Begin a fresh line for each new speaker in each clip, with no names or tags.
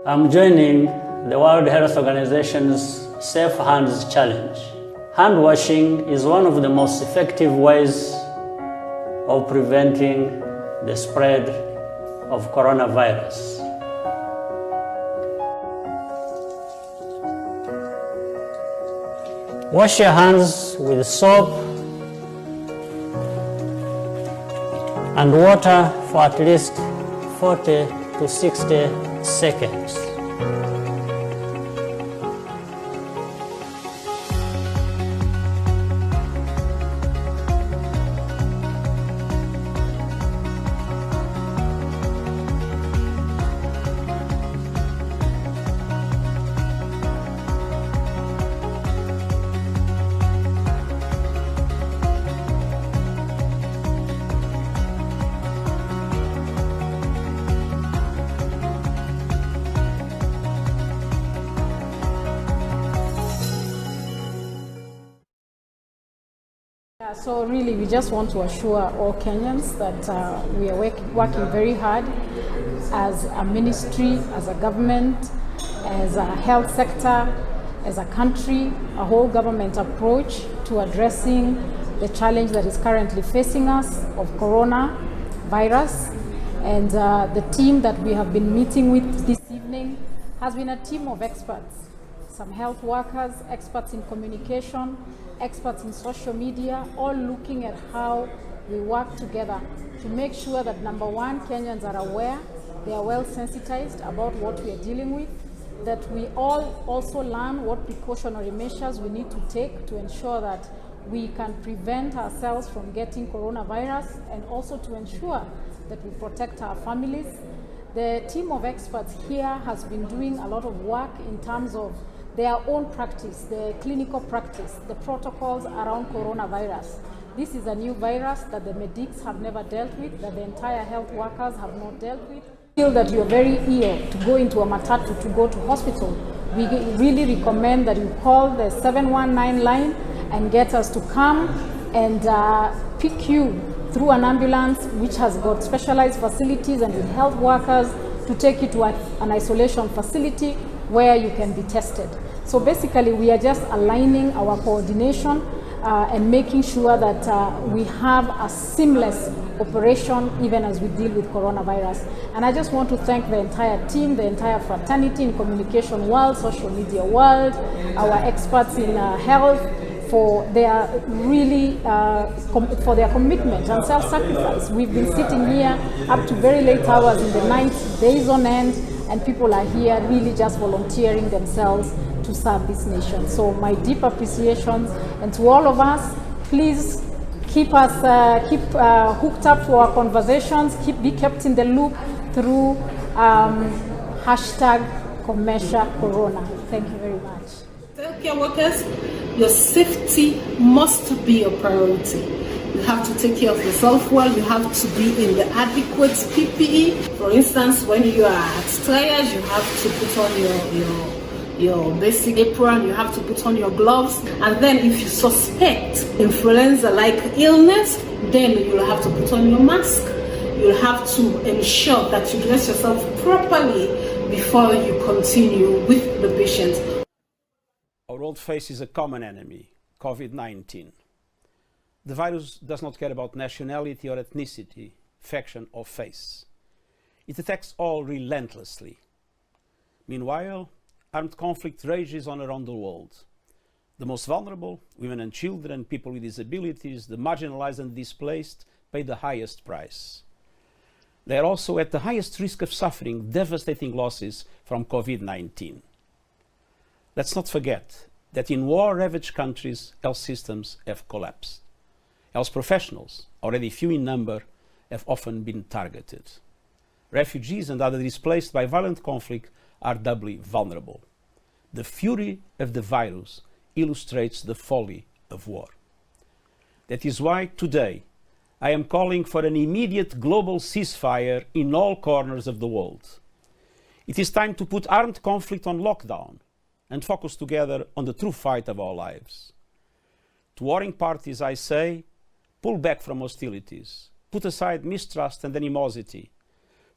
I'm joining the World Health Organization's Safe Hands Challenge. Hand washing is one of the most effective ways of preventing the spread of coronavirus. Wash your hands with soap and water for at least 40 to 60 seconds.
So really, we just want to assure all Kenyans that we are working very hard as a ministry, as a government, as a health sector, as a country, a whole government approach to addressing the challenge that is currently facing us of coronavirus. And the team that we have been meeting with this evening has been a team of experts, some health workers, experts in communication, experts in social media, all looking at how we work together to make sure that, number one, Kenyans are aware, they are well sensitized about what we are dealing with, that we all also learn what precautionary measures we need to take to ensure that we can prevent ourselves from getting coronavirus, and also to ensure that we protect our families. The team of experts here has been doing a lot of work in terms of their own practice, the clinical practice, the protocols around coronavirus. This is a new virus that the medics have never dealt with, that the entire health workers have not dealt with. Feel that you're very ill to go into a matatu, to go to hospital, we really recommend that you call the 719 line and get us to come and pick you through an ambulance which has got specialized facilities and with health workers to take you to an isolation facility where you can be tested. So basically, we are just aligning our coordination and making sure that we have a seamless operation even as we deal with coronavirus. And I just want to thank the entire team, the entire fraternity in communication world, social media world, our experts in health, for their really for their commitment and self-sacrifice. We've been sitting here up to very late hours in the night, days on end, and people are here really just volunteering themselves to serve this nation. So my deep appreciation, and to all of us, please keep us hooked up to our conversations, be kept in the loop through #ComeshaCorona. Thank you very much.
Healthcare workers, your safety must be a priority. You have to take care of yourself well. You have to be in the adequate PPE. For instance, when you are at triage, you have to put on your basic apron, you have to put on your gloves, and then if you suspect influenza-like illness, then you'll have to put on your mask. You'll have to ensure that you dress yourself properly before you continue with the patient.
Our world faces a common enemy, COVID-19. The virus does not care about nationality or ethnicity, faction or face. It attacks all relentlessly. Meanwhile, armed conflict rages on around the world. The most vulnerable, women and children, people with disabilities, the marginalized and displaced, pay the highest price. They are also at the highest risk of suffering devastating losses from COVID-19. Let's not forget that in war-ravaged countries, health systems have collapsed. Health professionals, already few in number, have often been targeted. Refugees and others displaced by violent conflict are doubly vulnerable. The fury of the virus illustrates the folly of war. That is why today I am calling for an immediate global ceasefire in all corners of the world. It is time to put armed conflict on lockdown and focus together on the true fight of our lives. To warring parties I say, pull back from hostilities, put aside mistrust and animosity,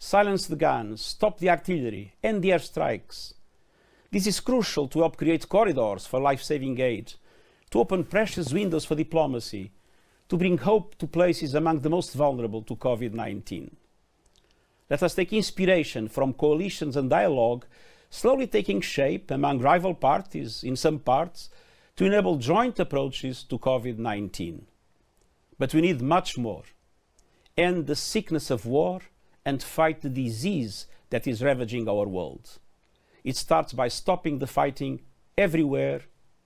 silence the guns, stop the artillery, end the airstrikes. This is crucial to help create corridors for life-saving aid, to open precious windows for diplomacy, to bring hope to places among the most vulnerable to COVID-19. Let us take inspiration from coalitions and dialogue slowly taking shape among rival parties in some parts to enable joint approaches to COVID-19. But we need much more. End the sickness of war and fight the disease that is ravaging our world. It starts by stopping the fighting everywhere,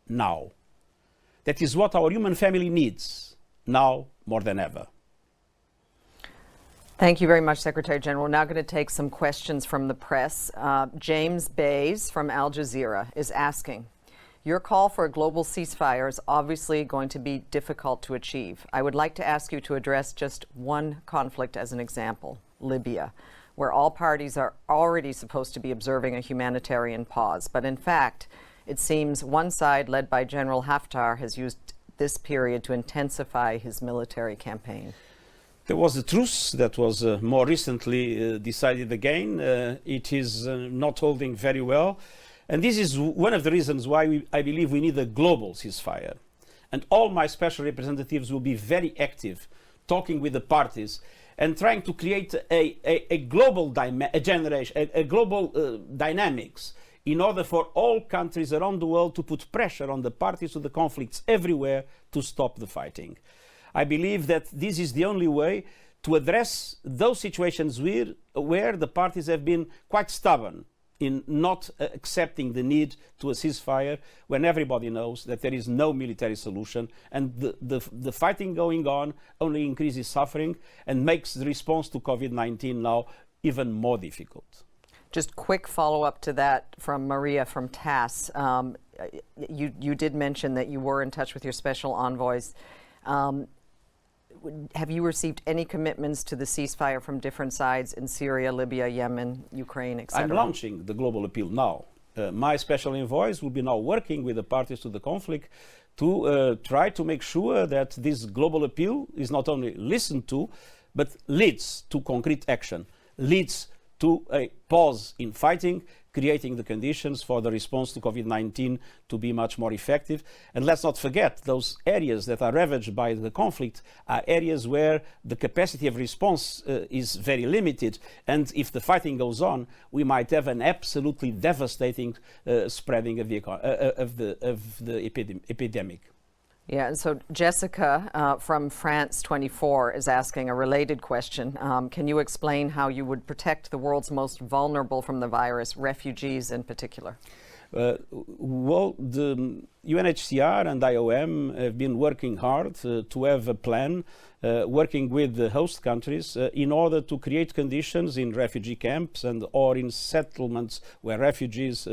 now. That is what our human family needs, now more than ever.
Thank you very much, Secretary General. We're now going to take some questions from the press. James Bays from Al Jazeera is asking, your call for a global ceasefire is obviously going to be difficult to achieve. I would like to ask you to address just one conflict as an example, Libya, where all parties are already supposed to be observing a humanitarian pause. But in fact, it seems one side, led by General Haftar, has used this period to intensify his military campaign.
There was a truce that was more recently decided again. It is not holding very well. And this is one of the reasons why I believe we need a global ceasefire. And all my special representatives will be very active, talking with the parties and trying to create a global dynamics in order for all countries around the world to put pressure on the parties to the conflicts everywhere to stop the fighting. I believe that this is the only way to address those situations where the parties have been quite stubborn in not accepting the need to a ceasefire, when everybody knows that there is no military solution, and the fighting going on only increases suffering and makes the response to COVID-19 now even more difficult.
Just quick follow-up to that from Maria from TASS. You did mention that you were in touch with your special envoys. Have you received any commitments to the ceasefire from different sides in Syria, Libya, Yemen, Ukraine, etc.?
I'm launching the global appeal now. My special envoys will be now working with the parties to the conflict to try to make sure that this global appeal is not only listened to, but leads to concrete action, leads to a pause in fighting, creating the conditions for the response to COVID-19 to be much more effective. And let's not forget, those areas that are ravaged by the conflict are areas where the capacity of response is very limited. And if the fighting goes on, we might have an absolutely devastating spreading of the epidemic.
Yeah, and so Jessica from France 24 is asking a related question. Can you explain how you would protect the world's most vulnerable from the virus, refugees in particular?
Well, the UNHCR and IOM have been working hard to have a plan, working with the host countries in order to create conditions in refugee camps and or in settlements where refugees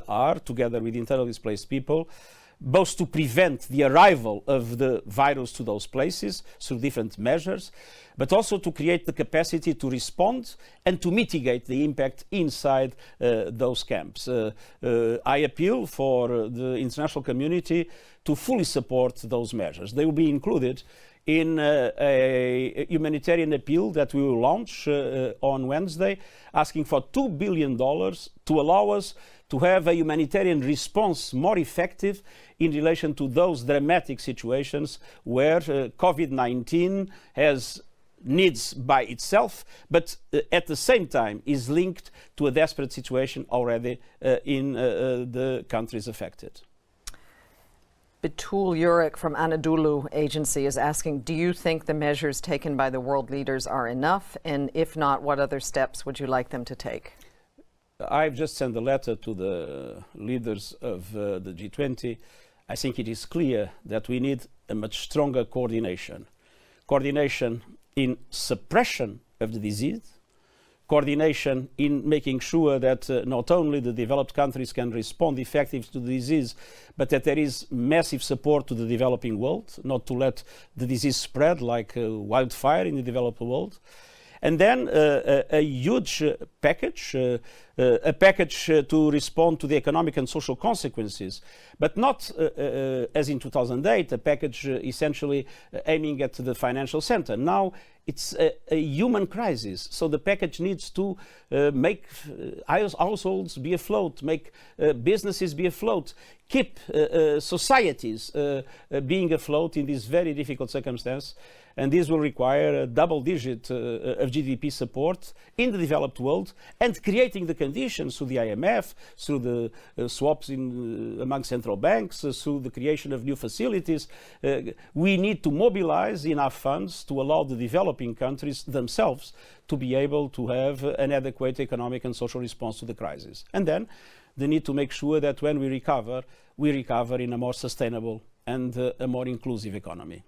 are, together with internally displaced people, both to prevent the arrival of the virus to those places through different measures, but also to create the capacity to respond and to mitigate the impact inside those camps. I appeal for the international community to fully support those measures. They will be included in a humanitarian appeal that we will launch on Wednesday, asking for $2 billion to allow us to have a humanitarian response more effective in relation to those dramatic situations where COVID-19 has needs by itself, but at the same time is linked to a desperate situation already in the countries affected.
Betul Yurik from Anadolu Agency is asking, do you think the measures taken by the world leaders are enough? And if not, what other steps would you like them to take?
I've just sent a letter to the leaders of the G20. I think it is clear that we need a much stronger coordination. Coordination in suppression of the disease, coordination in making sure that not only the developed countries can respond effectively to the disease, but that there is massive support to the developing world, not to let the disease spread like wildfire in the developed world. And then a huge package a package to respond to the economic and social consequences, but not as in 2008, a package essentially aiming at the financial center. Now it's a human crisis, so the package needs to make households be afloat, make businesses be afloat, keep societies being afloat in this very difficult circumstance. And this will require a double digit of GDP support in the developed world, and creating the conditions through the IMF, through the swaps among central banks, through the creation of new facilities. We need to mobilize enough funds to allow the developing countries themselves to be able to have an adequate economic and social response to the crisis. And then they need to make sure that when we recover in a more sustainable and a more inclusive economy.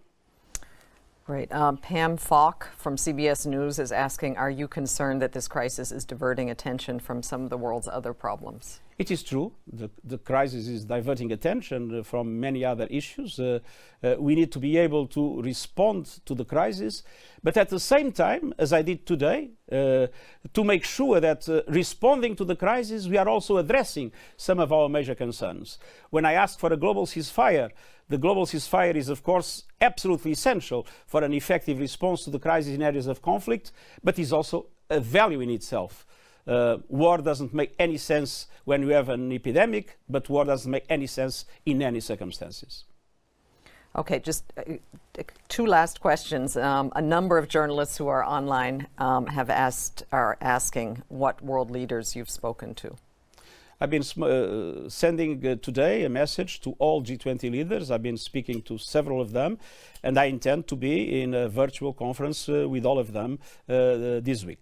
Great. Pam Falk from CBS News is asking, are you concerned that this crisis is diverting attention from some of the world's other problems?
It is true. The crisis is diverting attention from many other issues. We need to be able to respond to the crisis, but at the same time, as I did today, to make sure that responding to the crisis, we are also addressing some of our major concerns. When I ask for a global ceasefire, the global ceasefire is, of course, absolutely essential for an effective response to the crisis in areas of conflict, but is also a value in itself. War doesn't make any sense when you have an epidemic, but war doesn't make any sense in any circumstances.
Okay, just two last questions. A number of journalists who are online are asking what world leaders you've spoken to.
I've been sending today a message to all G20 leaders. I've been speaking to several of them, and I intend to be in a virtual conference with all of them this week.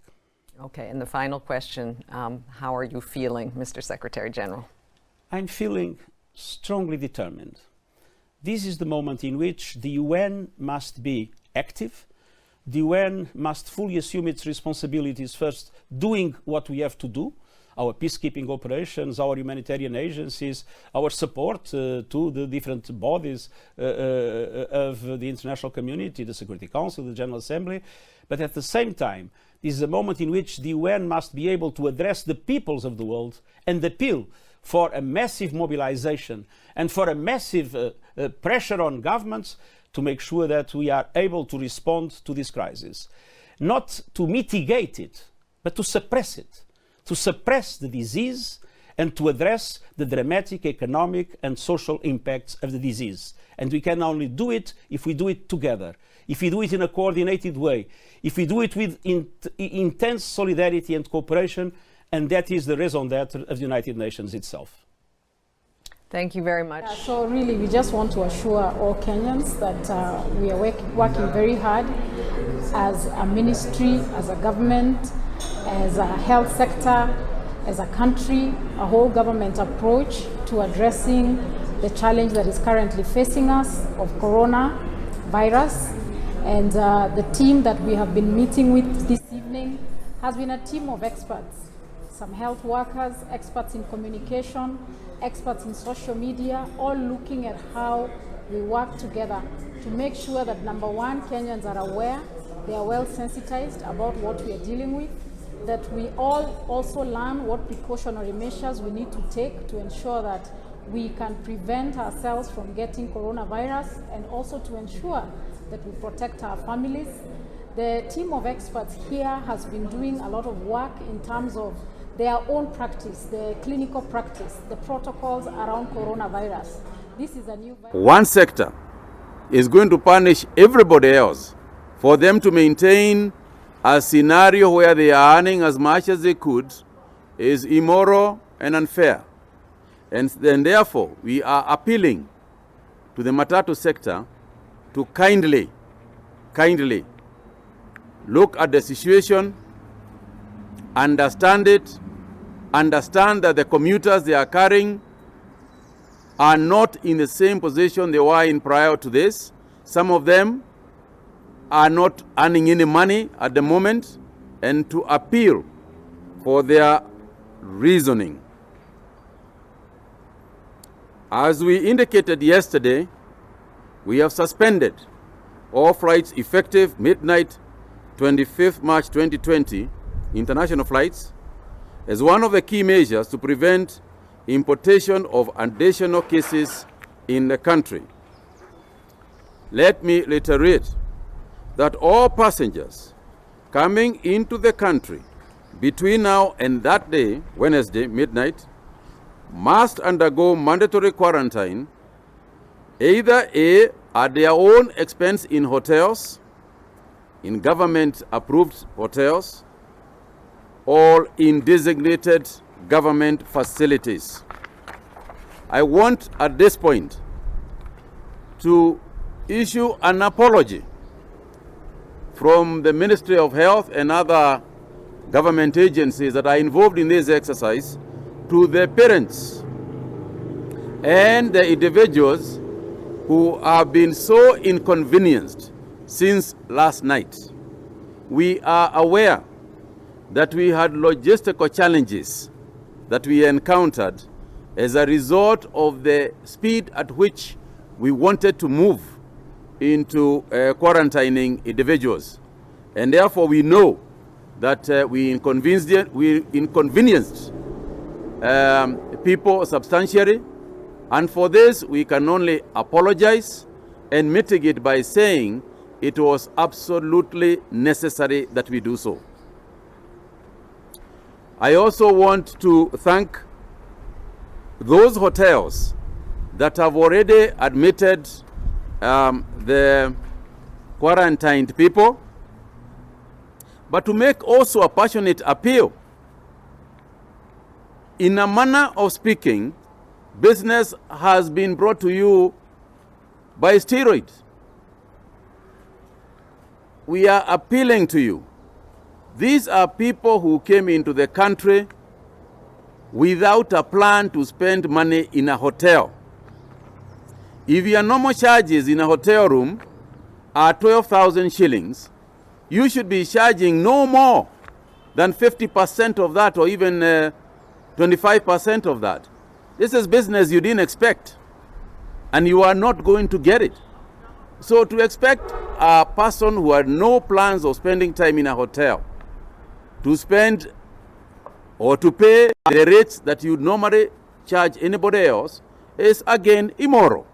Okay, and the final question, how are you feeling, Mr. Secretary General?
I'm feeling strongly determined. This is the moment in which the UN must be active. The UN must fully assume its responsibilities, first doing what we have to do, our peacekeeping operations, our humanitarian agencies, our support to the different bodies of the international community, the Security Council, the General Assembly. But at the same time, this is a moment in which the UN must be able to address the peoples of the world and appeal for a massive mobilization and for a massive pressure on governments to make sure that we are able to respond to this crisis. Not to mitigate it, but to suppress it. To suppress the disease and to address the dramatic economic and social impacts of the disease. And we can only do it if we do it together, if we do it in a coordinated way, if we do it with intense solidarity and cooperation, and that is the raison d'etre of the United Nations itself.
Thank you very much.
So really, we just want to assure all Kenyans that we are working very hard as a ministry, as a government, as a health sector, as a country, a whole government approach to addressing the challenge that is currently facing us of coronavirus. And the team that we have been meeting with this evening has been a team of experts, some health workers, experts in communication, experts in social media, all looking at how we work together to make sure that, number one, Kenyans are aware, they are well sensitized about what we are dealing with, that we all also learn what precautionary measures we need to take to ensure that we can prevent ourselves from getting coronavirus, and also to ensure that we protect our families. The team of experts here has been doing a lot of work in terms of their own practice, the clinical practice, the protocols around coronavirus. This is a new virus.
One sector is going to punish everybody else for them to maintain a scenario where they are earning as much as they could is immoral and unfair. And then therefore, we are appealing to the matatu sector to kindly look at the situation, understand it, understand that the commuters they are carrying are not in the same position they were in prior to this. Some of them are not earning any money at the moment, and to appeal for their reasoning. As we indicated yesterday, we have suspended all flights effective midnight 25th March 2020, international flights, as one of the key measures to prevent importation of additional cases in the country. Let me reiterate that all passengers coming into the country between now and that day, Wednesday, midnight, must undergo mandatory quarantine, either A, at their own expense in hotels, in government-approved hotels, or in designated government facilities. I want at this point to issue an apology from the Ministry of Health and other government agencies that are involved in this exercise to the parents and the individuals who have been so inconvenienced since last night. We are aware that we had logistical challenges that we encountered as a result of the speed at which we wanted to move into quarantining individuals. And therefore we know that we inconvenienced people substantially. And for this, we can only apologize and mitigate by saying it was absolutely necessary that we do so. I also want to thank those hotels that have already admitted the quarantined people, but to make also a passionate appeal. In a manner of speaking, business has been brought to you by steroids. We are appealing to you. These are people who came into the country without a plan to spend money in a hotel. If your normal charges in a hotel room are 12,000 shillings, you should be charging no more than 50% of that, or even 25% of that. This is business you didn't expect, and you are not going to get it. So to expect a person who had no plans of spending time in a hotel to spend or to pay the rates that you normally charge anybody else is again immoral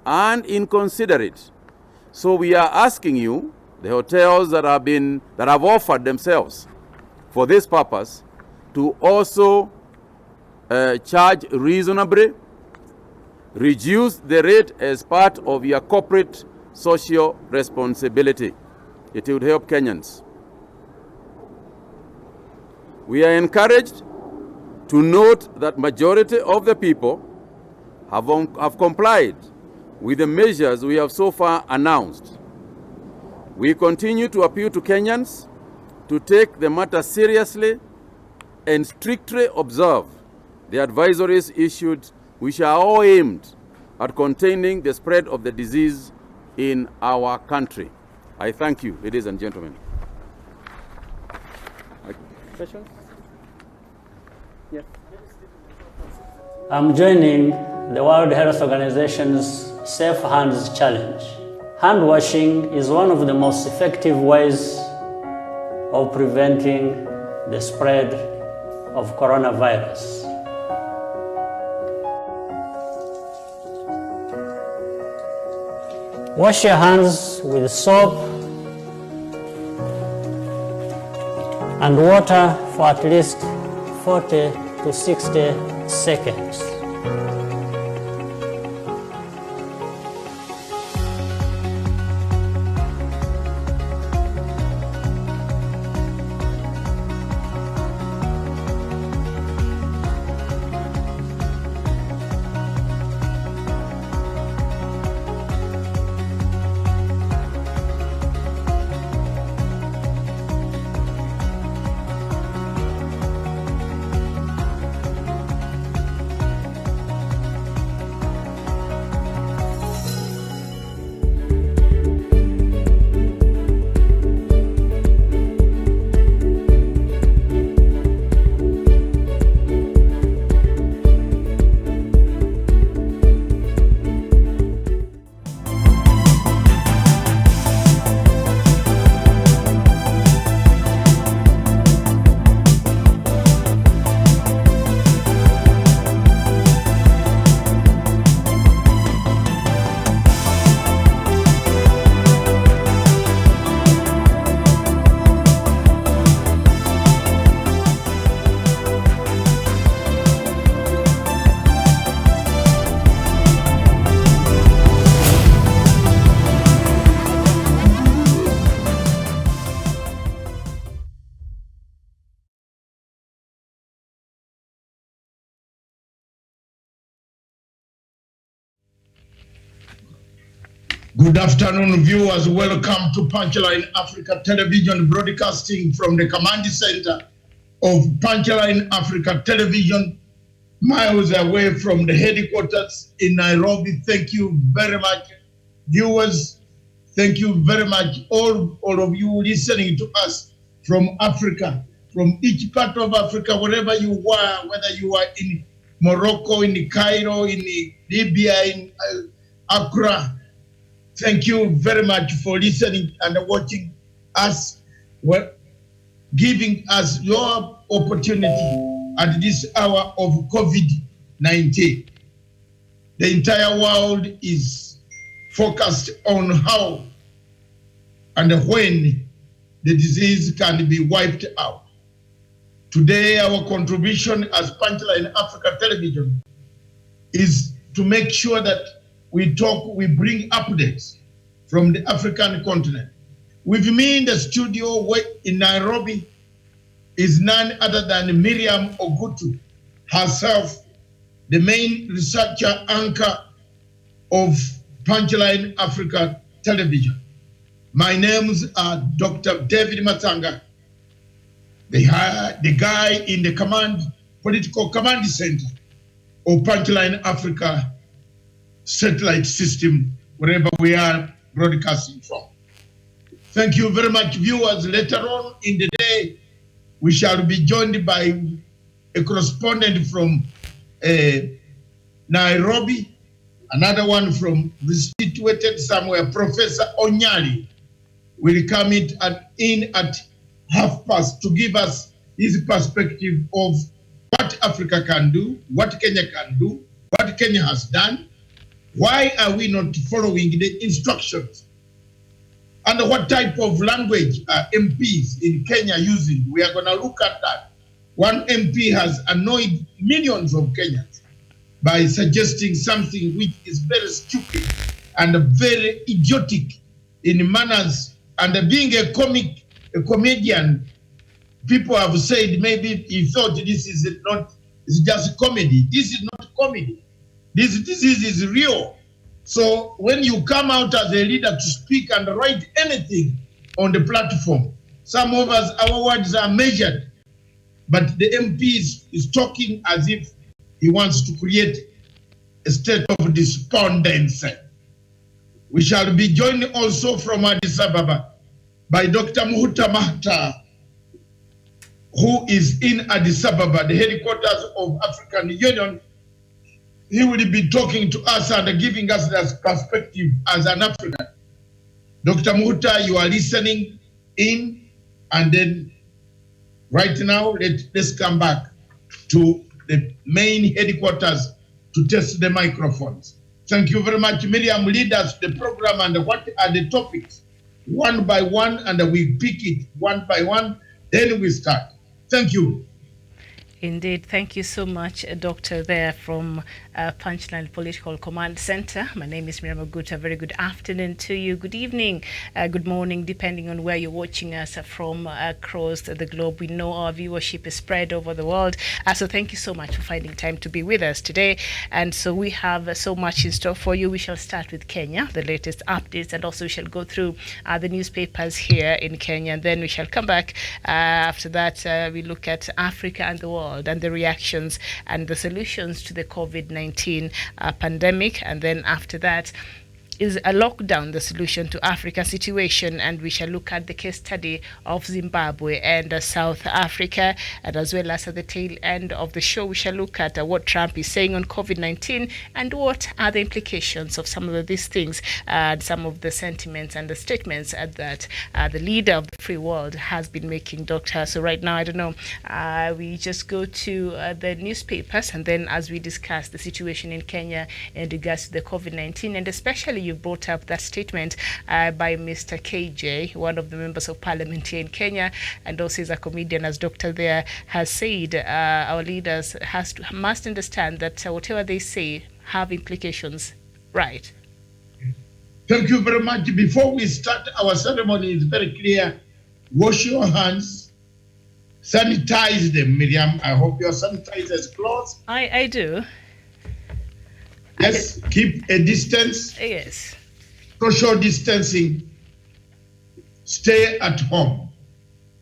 and inconsiderate. So we are asking you, the hotels that have offered themselves for this purpose, to also charge reasonably, reduce the rate as part of your corporate social responsibility. It would help Kenyans. We are encouraged to note that majority of the people have complied with the measures we have so far announced. We continue to appeal to Kenyans to take the matter seriously and strictly observe the advisories issued, which are all aimed at containing the spread of the disease in our country. I thank you, ladies and gentlemen.
Questions? Yes.
I'm joining the World Health Organization's Safe Hands Challenge. Hand washing is one of the most effective ways of preventing the spread of coronavirus. Wash your hands with soap and water for at least 40 to 60 seconds.
Good afternoon, viewers. Welcome to Punchline Africa Television, broadcasting from the command center of Punchline Africa Television, miles away from the headquarters in Nairobi. Thank you very much, viewers. Thank you very much, all of you listening to us from Africa, from each part of Africa, wherever you were, whether you are in Morocco, in Cairo, in Libya, in Accra. Thank you very much for listening and watching us, giving us your opportunity at this hour of COVID-19. The entire world is focused on how and when the disease can be wiped out. Today, our contribution as Punchline Africa Television is to make sure that we bring updates from the African continent. With me in the studio in Nairobi is none other than Miriam Ogutu, herself, the main researcher anchor of Punchline Africa Television. My names are Dr. David Matanga, the guy in the political command center of Punchline Africa satellite system, wherever we are broadcasting from. Thank you very much, viewers. Later on in the day, we shall be joined by a correspondent from Nairobi, another one from situated somewhere. Professor Onyali will come in at 12:30 to give us his perspective of what Africa can do, what Kenya can do, what Kenya has done. Why are we not following the instructions? And what type of language are MPs in Kenya using? We are going to look at that. One MP has annoyed millions of Kenyans by suggesting something which is very stupid and very idiotic in manners. And being a comedian, people have said maybe he thought this is it's just comedy. This is not comedy. This disease is real. So when you come out as a leader to speak and write anything on the platform, some of us, our words are measured, but the MP is talking as if he wants to create a state of despondency. We shall be joined also from Addis Ababa by Dr. Muhuta Mahta, who is in Addis Ababa, the headquarters of African Union. He will be talking to us and giving us that perspective as an African. Dr. Muhuta, you are listening in, and then right now, let's come back to the main headquarters to test the microphones. Thank you very much, Miriam. Lead us the program and what are the topics, one by one, and we pick it one by one, then we start. Thank you.
Indeed. Thank you so much, Doctor, there from Punchline Political Command Center. My name is Miriam Oguta. Very good afternoon to you. Good evening, good morning, depending on where you're watching us from across the globe. We know our viewership is spread over the world. So thank you so much for finding time to be with us today. And so we have so much in store for you. We shall start with Kenya, the latest updates, and also we shall go through the newspapers here in Kenya. And then we shall come back. After that, we look at Africa and the world and the reactions and the solutions to the COVID-19 pandemic. And then after that, is a lockdown the solution to Africa's situation? And we shall look at the case study of Zimbabwe and South Africa, and as well as at the tail end of the show, we shall look at what Trump is saying on COVID-19 and what are the implications of some of these things, some of the sentiments and the statements that the leader of the free world has been making, Doctor. So right now, I don't know, we just go to the newspapers, and then as we discuss the situation in Kenya in regards to the COVID-19, and especially you brought up that statement by Mr. KJ, one of the members of parliament here in Kenya, and also is a comedian, as Doctor there has said. Our leaders must understand that whatever they say have implications, right?
Thank you very much. Before we start our ceremony, it's very clear. Wash your hands, sanitize them, Miriam. I hope your sanitizer is close.
I do.
Yes, keep a distance.
Yes.
social distancing, stay at home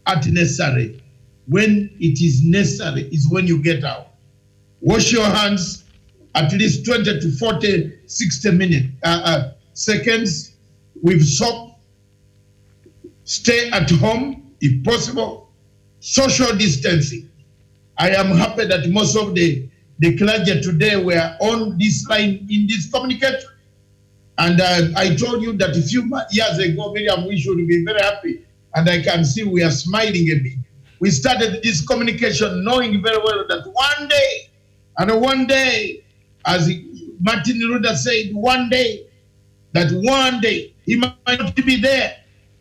at necessary. When it is necessary is when you get out. Wash your hands at least 20 to 40, 60 seconds with soap. Stay at home if possible. Social distancing. I am happy that most of the clergy today were on this line in this communication. And I told you that a few years ago, Miriam, we should be very happy. And I can see we are smiling a bit. We started this communication knowing very well that one day, as Martin Luther said, one day, he might not be there.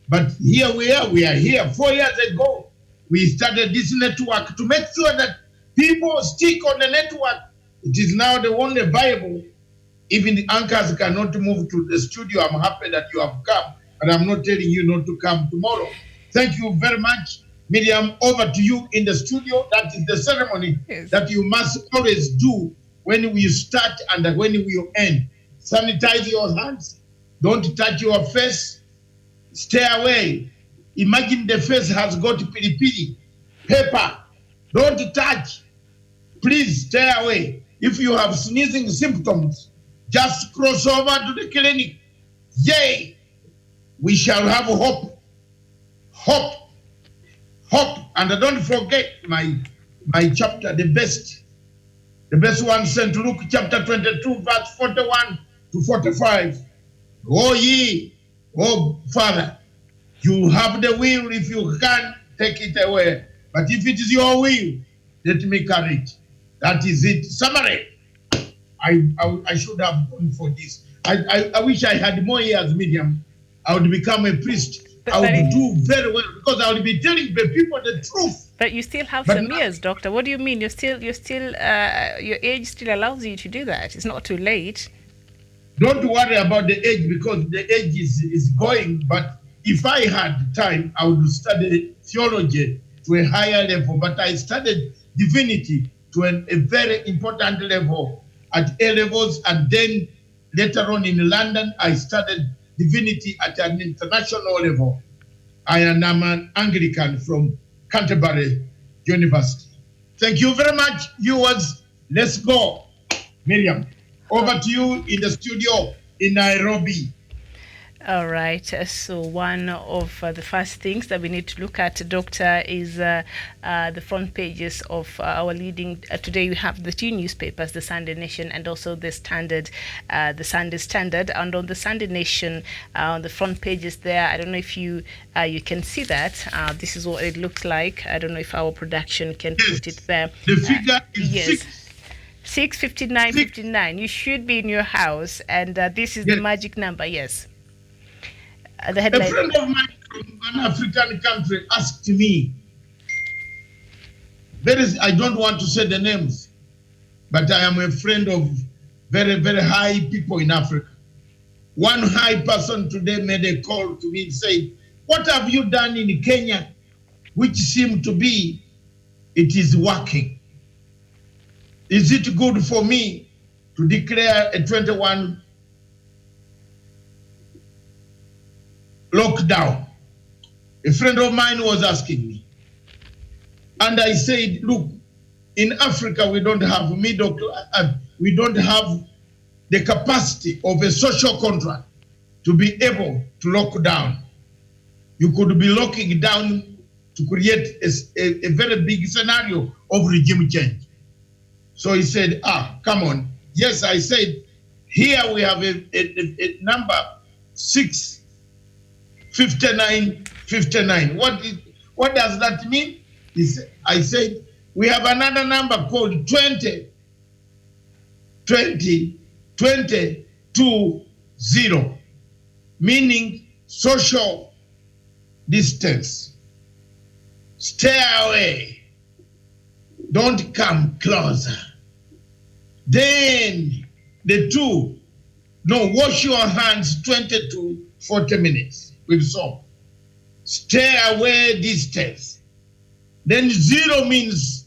But here we are here. 4 years ago, we started this network to make sure that people stick on the network. It is now the only Bible. Even the anchors cannot move to the studio. I'm happy that you have come, but I'm not telling you not to come tomorrow. Thank you very much. Miriam, over to you in the studio. That is the ceremony that you must always do when you start and when you end. Sanitize your hands. Don't touch your face. Stay away. Imagine the face has got piri-piri, pepper. Don't touch. Please stay away. If you have sneezing symptoms, just cross over to the clinic. Yay! We shall have hope. Hope. Hope. And don't forget my chapter, the best one, St. Luke chapter 22, verse 41 to 45. Oh ye, oh Father, you have the will. If you can, take it away. But if it is your will, let me carry it. That is it. Summary. I should have gone for this. I wish I had more years, Miriam. I would become a priest. I would do very well because I would be telling the people the truth.
But you still have some years, Doctor. What do you mean? Your age still allows you to do that. It's not too late.
Don't worry about the age because the age is going. But if I had time, I would study theology to a higher level. But I studied divinity to a very important level at A levels, and then later on in London, I studied divinity at an international level. I am an Anglican from Canterbury University. Thank you very much, viewers. Let's go. Miriam, over to you in the studio in Nairobi.
All right. So one of the first things that we need to look at, Doctor, is the front pages of our leading. Today we have the two newspapers, the Sunday Nation and also the Standard, the Sunday Standard. And on the Sunday Nation, on the front pages there, I don't know if you can see that. This is what it looks like. I don't know if our production can put it there.
The figure is
65959. You should be in your house, and this is the magic number. Yes. The headline.
A friend of mine from an African country asked me, I don't want to say the names, but I am a friend of very, very high people in Africa. One high person today made a call to me and said, what have you done in Kenya, which seemed to be, it is working? Is it good for me to declare a 21 lockdown? A friend of mine was asking me. And I said, look, in Africa, we don't have we don't have the capacity of a social contract to be able to lock down. You could be locking down to create a very big scenario of regime change. So he said, come on. Yes, I said, here we have a number 65959. What does that mean? I said, we have another number called 2020, meaning social distance. Stay away. Don't come closer. Then wash your hands 20 to 40 minutes with soap. Stay away distance. Then 0 means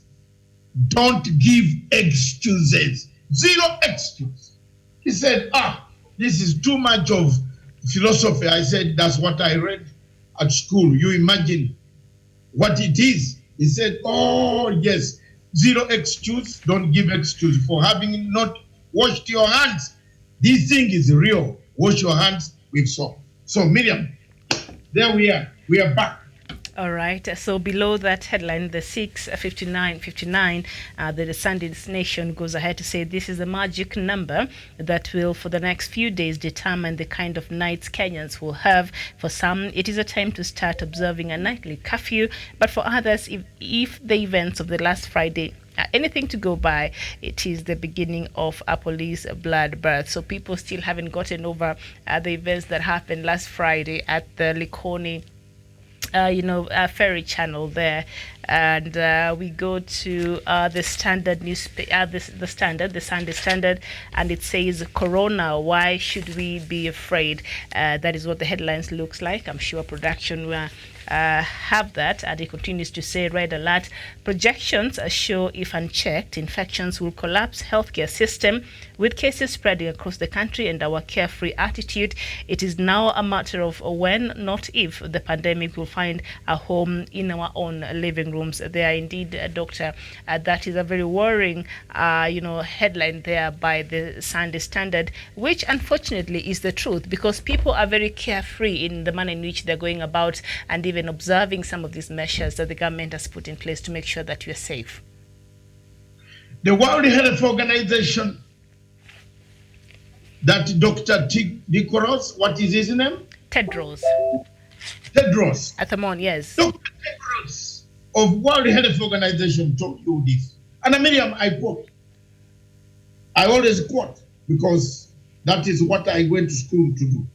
don't give excuses. 0 excuse. He said, this is too much of philosophy. I said, that's what I read at school. You imagine what it is. He said, oh, yes, zero excuse. Don't give excuse for having not washed your hands. This thing is real. Wash your hands with soap. So, Miriam, there we are. We are back.
All right. So below that headline, the 65959, the Sunday's Nation goes ahead to say this is the magic number that will, for the next few days, determine the kind of nights Kenyans will have. For some, it is a time to start observing a nightly curfew. But for others, if the events of the last Friday anything to go by, it is the beginning of a police bloodbath. So people still haven't gotten over the events that happened last Friday at the Likoni ferry channel there. And we go to the Standard newspaper, the Sunday Standard, and it says, Corona, why should we be afraid? That is what the headlines looks like. I'm sure production will have that. And it continues to say, red alert, projections show if unchecked, infections will collapse healthcare system with cases spreading across the country and our carefree attitude. It is now a matter of when, not if, the pandemic will find a home in our own living rooms. There, indeed, Doctor, that is a very worrying, headline there by the Sunday Standard, which unfortunately is the truth, because people are very carefree in the manner in which they're going about and even observing some of these measures that the government has put in place to make sure that you're safe.
The World Health Organization, that Dr. Tedros, what is his name?
Tedros.
Adhanom,
yes.
Dr. Tedros of World Health Organization told you this. And Miriam, I quote. I always quote because that is what I went to school to do.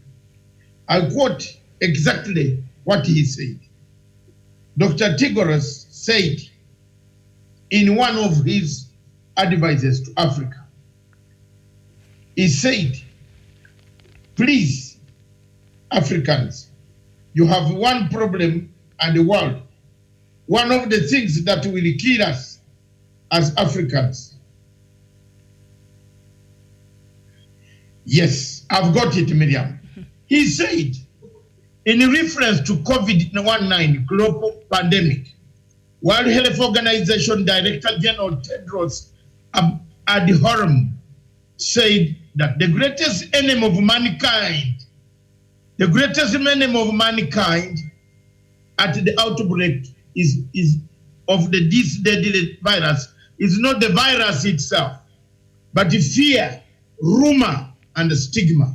I quote exactly what he said. Dr. Tedros said in one of his advices to Africa, he said, please, Africans, you have one problem in the world. One of the things that will kill us as Africans. Yes, I've got it, Miriam. He said, in reference to COVID-19 global pandemic, World Health Organization Director General Tedros Adhanom said that the greatest enemy of mankind, at the outbreak is of this deadly virus is not the virus itself, but the fear, rumor, and the stigma.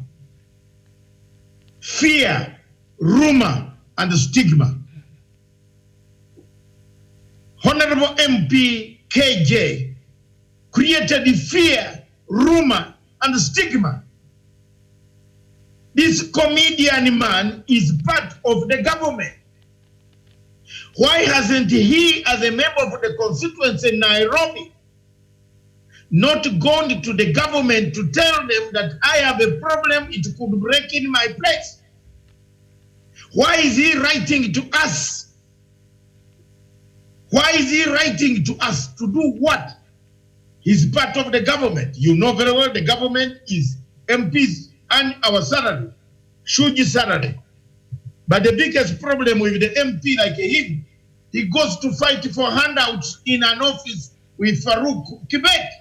Fear, rumor, and the stigma. Honorable MP KJ created the fear, rumor, and the stigma. This comedian man is part of the government. Why hasn't he, as a member of the constituency in Nairobi, not gone to the government to tell them that I have a problem, it could break in my place? Why is he writing to us? Why is he writing to us to do what? He's part of the government. You know very well the government is MPs and our salary, huge salary. But the biggest problem with the MP like him, he goes to fight for handouts in an office with Farouk, Quebec.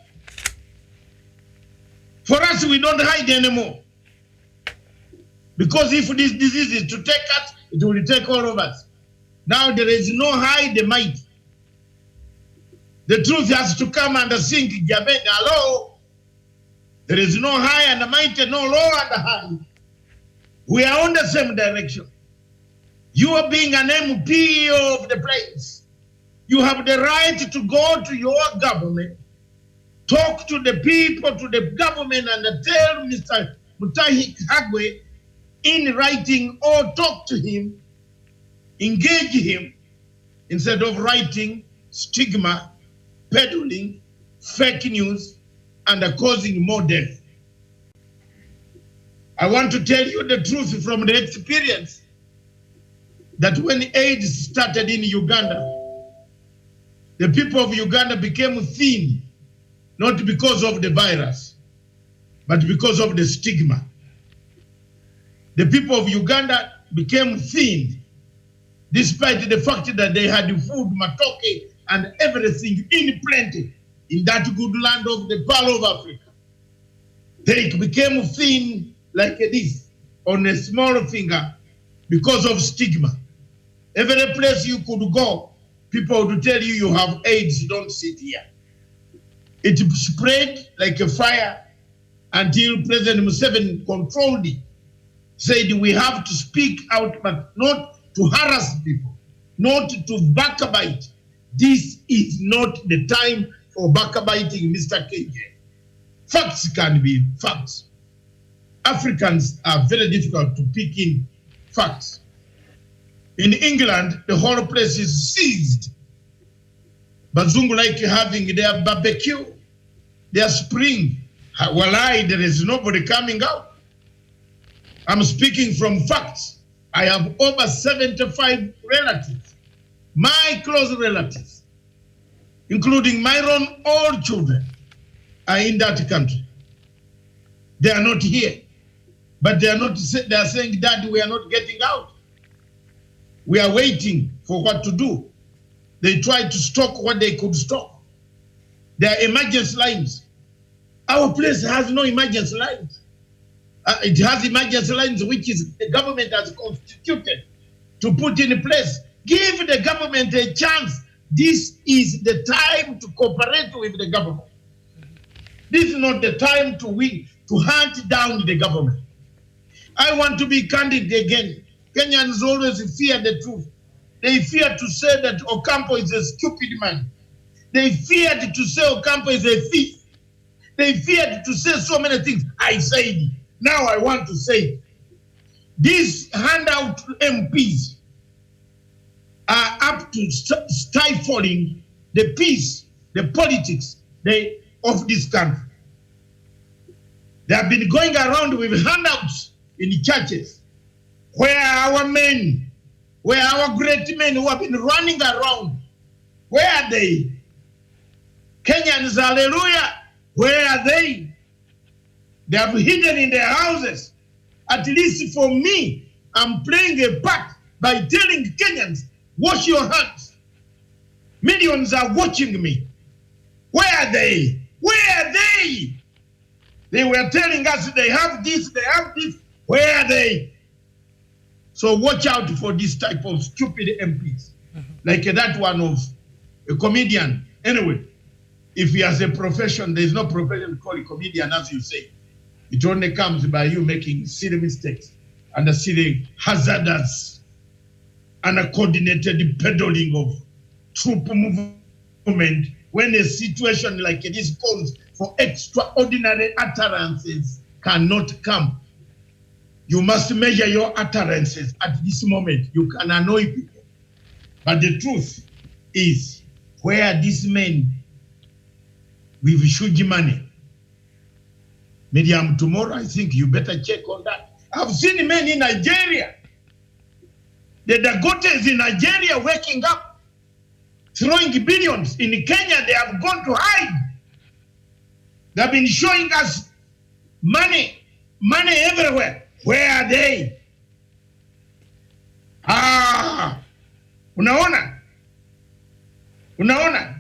For us, we don't hide anymore. Because if this disease is to take us, it will take all of us. Now there is no hide the might. The truth has to come and sink. Hello. There is no high and mighty, no low and high. We are on the same direction. You are being an MP of the place. You have the right to go to your government, talk to the people, to the government, and tell Mr. Mutahi Kagwe in writing or talk to him, engage him, instead of writing stigma, peddling, fake news, and causing more death. I want to tell you the truth from the experience that when AIDS started in Uganda, the people of Uganda became thin, not because of the virus, but because of the stigma. The people of Uganda became thin, despite the fact that they had food, matoke, and everything in plenty in that good land of the Pearl of Africa. They became thin like this on a small finger because of stigma. Every place you could go, people would tell you you have AIDS, don't sit here. It spread like a fire until President Museveni controlled it. Said we have to speak out, but not to harass people, not to backbite. This is not the time for backbiting, Mr. KJ. Facts can be facts. Africans are very difficult to pick in facts. In England, the whole place is seized. Bazungu like having their barbecue, their spring. Walai, there is nobody coming out. I'm speaking from facts. I have over 75 relatives, my close relatives, including my own old children, are in that country. They are not here, but they are saying, Daddy, we are not getting out. We are waiting for what to do. They tried to stock what they could stock. There are emergency lines. Our place has no emergency lines. It has emergency lines which is the government has constituted to put in place. Give the government a chance. This is the time to cooperate with the government. This is not the time to hunt down the government. I want to be candid again. Kenyans always fear the truth. They fear to say that Ocampo is a stupid man. They feared to say Ocampo is a thief. They feared to say so many things. I said, now I want to say, these handout MPs are up to stifling the peace, the politics of this country. They have been going around with handouts in the churches, where our men, where our great men who have been running around, where are they? Kenyans, hallelujah, where are they? They have hidden in their houses. At least for me, I'm playing a part by telling Kenyans, wash your hands. Millions are watching me. Where are they? Where are they? They were telling us they have this, they have this. Where are they? So watch out for this type of stupid MPs. Like that one of a comedian. Anyway, if he has a profession, there's no profession called a comedian, as you say. It only comes by you making silly mistakes and a silly hazardous and a coordinated peddling of troop movement when a situation like this calls for extraordinary utterances cannot come. You must measure your utterances at this moment. You can annoy people. But the truth is, where these men with huge money, Miriam, tomorrow, I think you better check on that. I've seen men in Nigeria. The Dagotes in Nigeria waking up, throwing billions. In Kenya, they have gone to hide. They've been showing us money everywhere. Where are they? Unaona?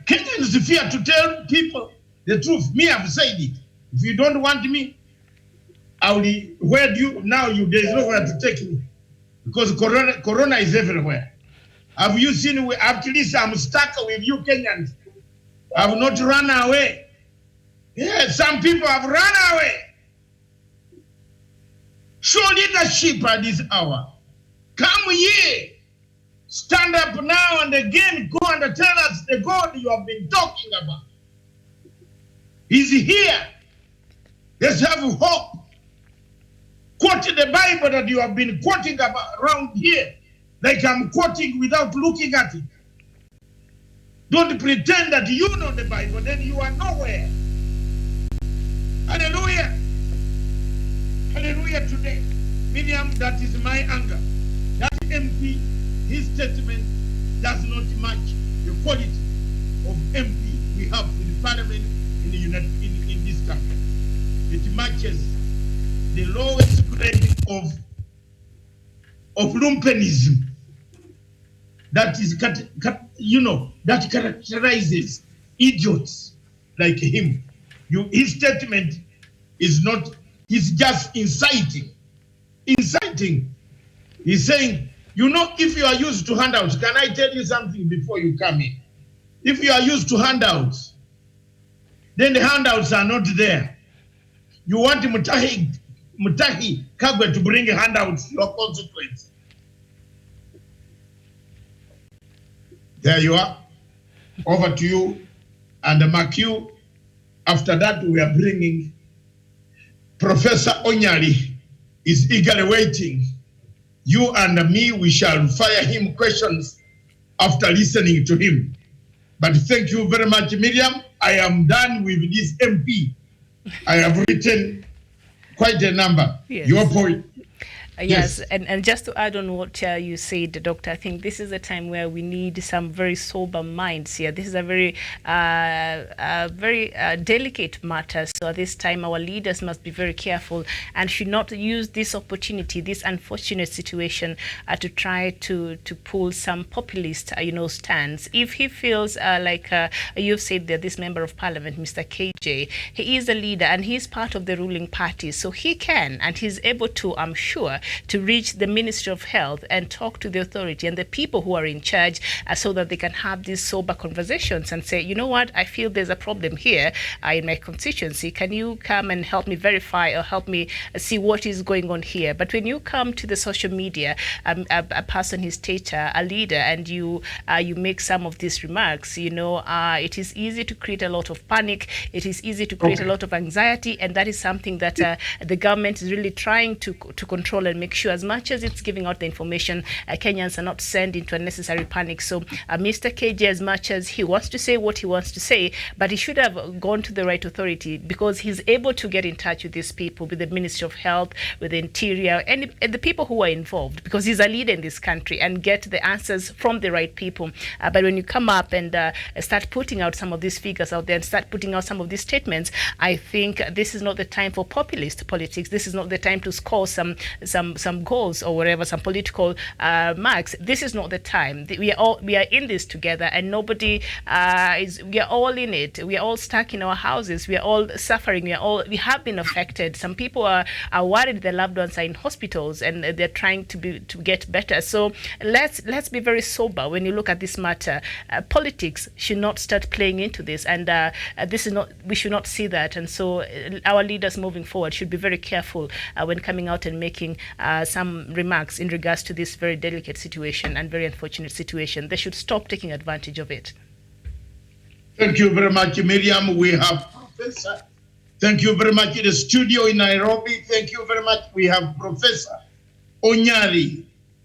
Kenyans fear to tell people the truth. Me, I've said it. If you don't want me, where do you, now there's nowhere to take me. Because corona is everywhere. Have you seen, at least I'm stuck with you Kenyans. I have not run away. Yeah, some people have run away. Show leadership at this hour. Come here. Stand up now and again. Go and tell us the God you have been talking about. He's here. Let's have hope. Quote the Bible that you have been quoting about around here, like I'm quoting without looking at it. Don't pretend that you know the Bible, then you are nowhere. Hallelujah. Hallelujah today. Miriam, that is my anger. That MP, his statement does not match the quality of MP we have in the parliament in this country. It matches the lowest grade of of lumpenism that is, that characterizes idiots like him. His statement is not, he's just inciting. He's saying, if you are used to handouts, can I tell you something before you come in? If you are used to handouts, then the handouts are not there. You want Mutahi Kagwe to bring handouts to your constituents. There you are. Over to you. And Makiu, after that, we are bringing Professor Onyali is eagerly waiting. You and me, we shall fire him questions after listening to him. But thank you very much, Miriam. I am done with this MP. I have written quite a number.
Yes.
Your point.
Yes, and just to add on what you said, Doctor, I think this is a time where we need some very sober minds here. This is a very delicate matter. So at this time, our leaders must be very careful and should not use this opportunity, this unfortunate situation, to try to pull some populist, stands. If he feels like you've said that this member of parliament, Mr. KJ, he is a leader and he's part of the ruling party, so he can and he's able to, I'm sure, to reach the Ministry of Health and talk to the authority and the people who are in charge so that they can have these sober conversations and say, you know what, I feel there's a problem here in my constituency. Can you come and help me verify or help me see what is going on here? But when you come to the social media, a person, his stature, a leader, and you make some of these remarks, it is easy to create a lot of panic. It is easy to create a lot of anxiety, and that is something that the government is really trying to control and make sure, as much as it's giving out the information, Kenyans are not sent into unnecessary panic. So Mr. KJ, as much as he wants to say what he wants to say, but he should have gone to the right authority, because he's able to get in touch with these people, with the Ministry of Health, with the Interior, and the people who are involved, because he's a leader in this country, and get the answers from the right people. But when you come up and start putting out some of these figures out there and start putting out some of these statements, I think this is not the time for populist politics. This is not the time to score some goals or whatever, some political marks. This is not the time. We are in this together, and nobody we are all in it. We are all stuck in our houses. We are all suffering. We have been affected. Some people are worried their loved ones are in hospitals and they're trying to get better. So let's be very sober when you look at this matter. Politics should not start playing into this, and this is not. We should not see that. And so our leaders moving forward should be very careful when coming out and making some remarks in regards to this very delicate situation and very unfortunate situation. They should stop taking advantage of it.
Thank you very much, Miriam. We have Professor. Thank you very much in the studio in Nairobi. Thank you very much. We have Professor Onyali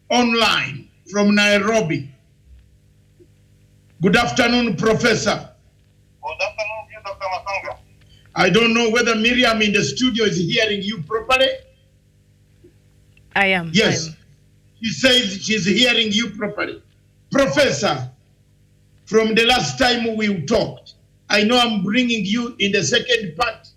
online from Nairobi. Good afternoon, Professor.
Good afternoon, Dr. Masanga.
I don't know whether Miriam in the studio is hearing you properly.
I am.
Yes. She says she's hearing you properly. Professor, from the last time we talked, I know I'm bringing you in the second part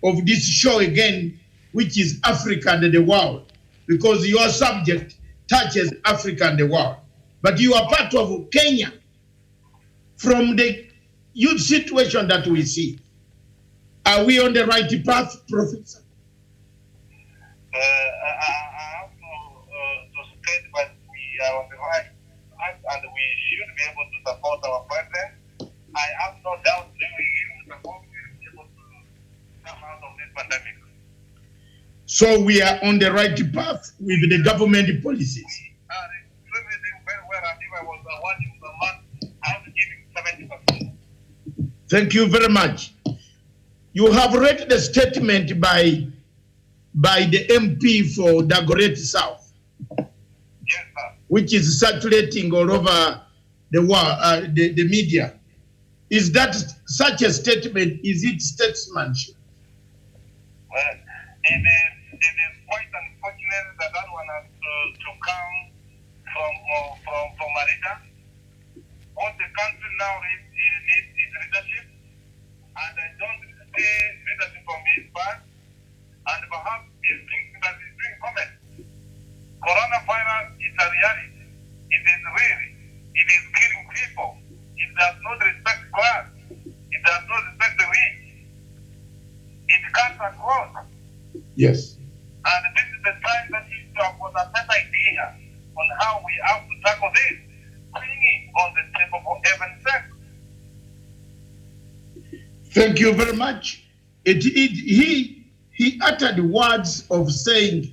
of this show again, which is Africa and the world, because your subject touches Africa and the world. But you are part of Kenya. From the youth situation that we see, are we on the right path, Professor?
I have to state that we are on the right path and we should be able to support our president. I have no doubt that we will support him be able to come out of this pandemic.
So we are on the right path with the government policies.
Everything very well, and if I was awarding the month, I have to give him 70%.
Thank you very much. You have read the statement by the MP for Dagoretti South,
yes, sir,
which is circulating all over the world, the media. Is that such a statement? Is it statesmanship?
Well, it is quite unfortunate that one has to come from Marita. What the country now needs is leadership, and I don't see leadership from his part, and perhaps he's thinking that he's doing comment. Coronavirus is
Yes.
And this is the time that he to have got a better idea on how we have to tackle this, bring it on the table for heaven's sake.
Thank you very much. He uttered words of saying,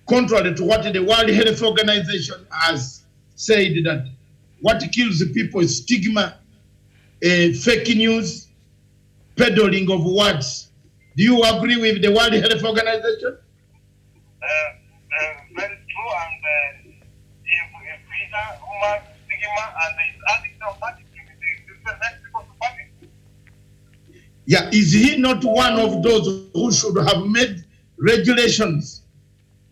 contrary to what the World Health Organization has said, that what kills the people is stigma, fake news, peddling of words. Do you agree with the World Health Organization?
Very true, and if we are rumors, stigma, and there is addict of that, it is the next people to panic.
Yeah, is he not one of those who should have made regulations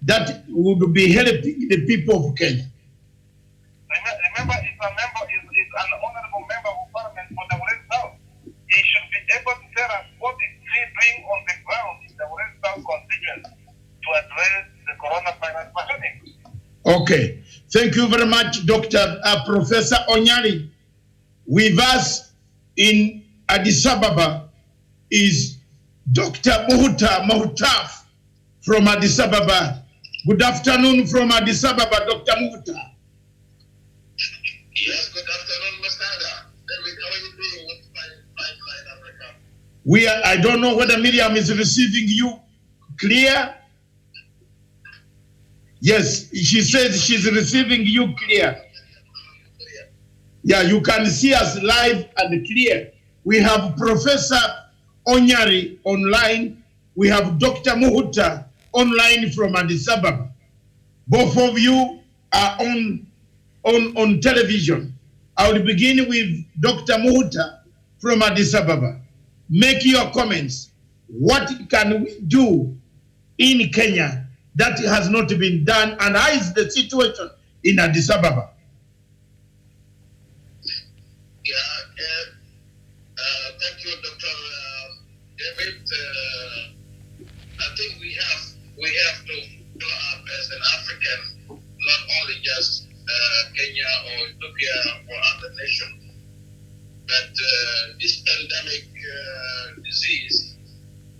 that would be helping the people of Kenya?
Remember, he's an honorable member of parliament for the West South. He should be able to tell us what is he doing on the ground in the West South constituency to address the coronavirus pandemic.
Okay, thank you very much, Dr. Professor Onyali. With us in Addis Ababa is Dr. Muhtar from Addis Ababa. Good afternoon from Addis Ababa, Dr. Muhtar.
Yes, good afternoon, Mr. Aga. David, how are you doing with Pipeline Africa?
I don't know whether Miriam is receiving you clear. Yes, she says she's receiving you clear. Yeah, you can see us live and clear. We have Professor Onyari online. We have Dr. Muhtar online from Addis Ababa. Both of you are on television. I will begin with Dr. Muhtar from Addis Ababa. Make your comments. What can we do in Kenya that has not been done, and how is the situation in Addis Ababa?
Thank you, Dr. David. I think we have to grow up as an African, not only just Kenya or Ethiopia or other nations, but this pandemic disease,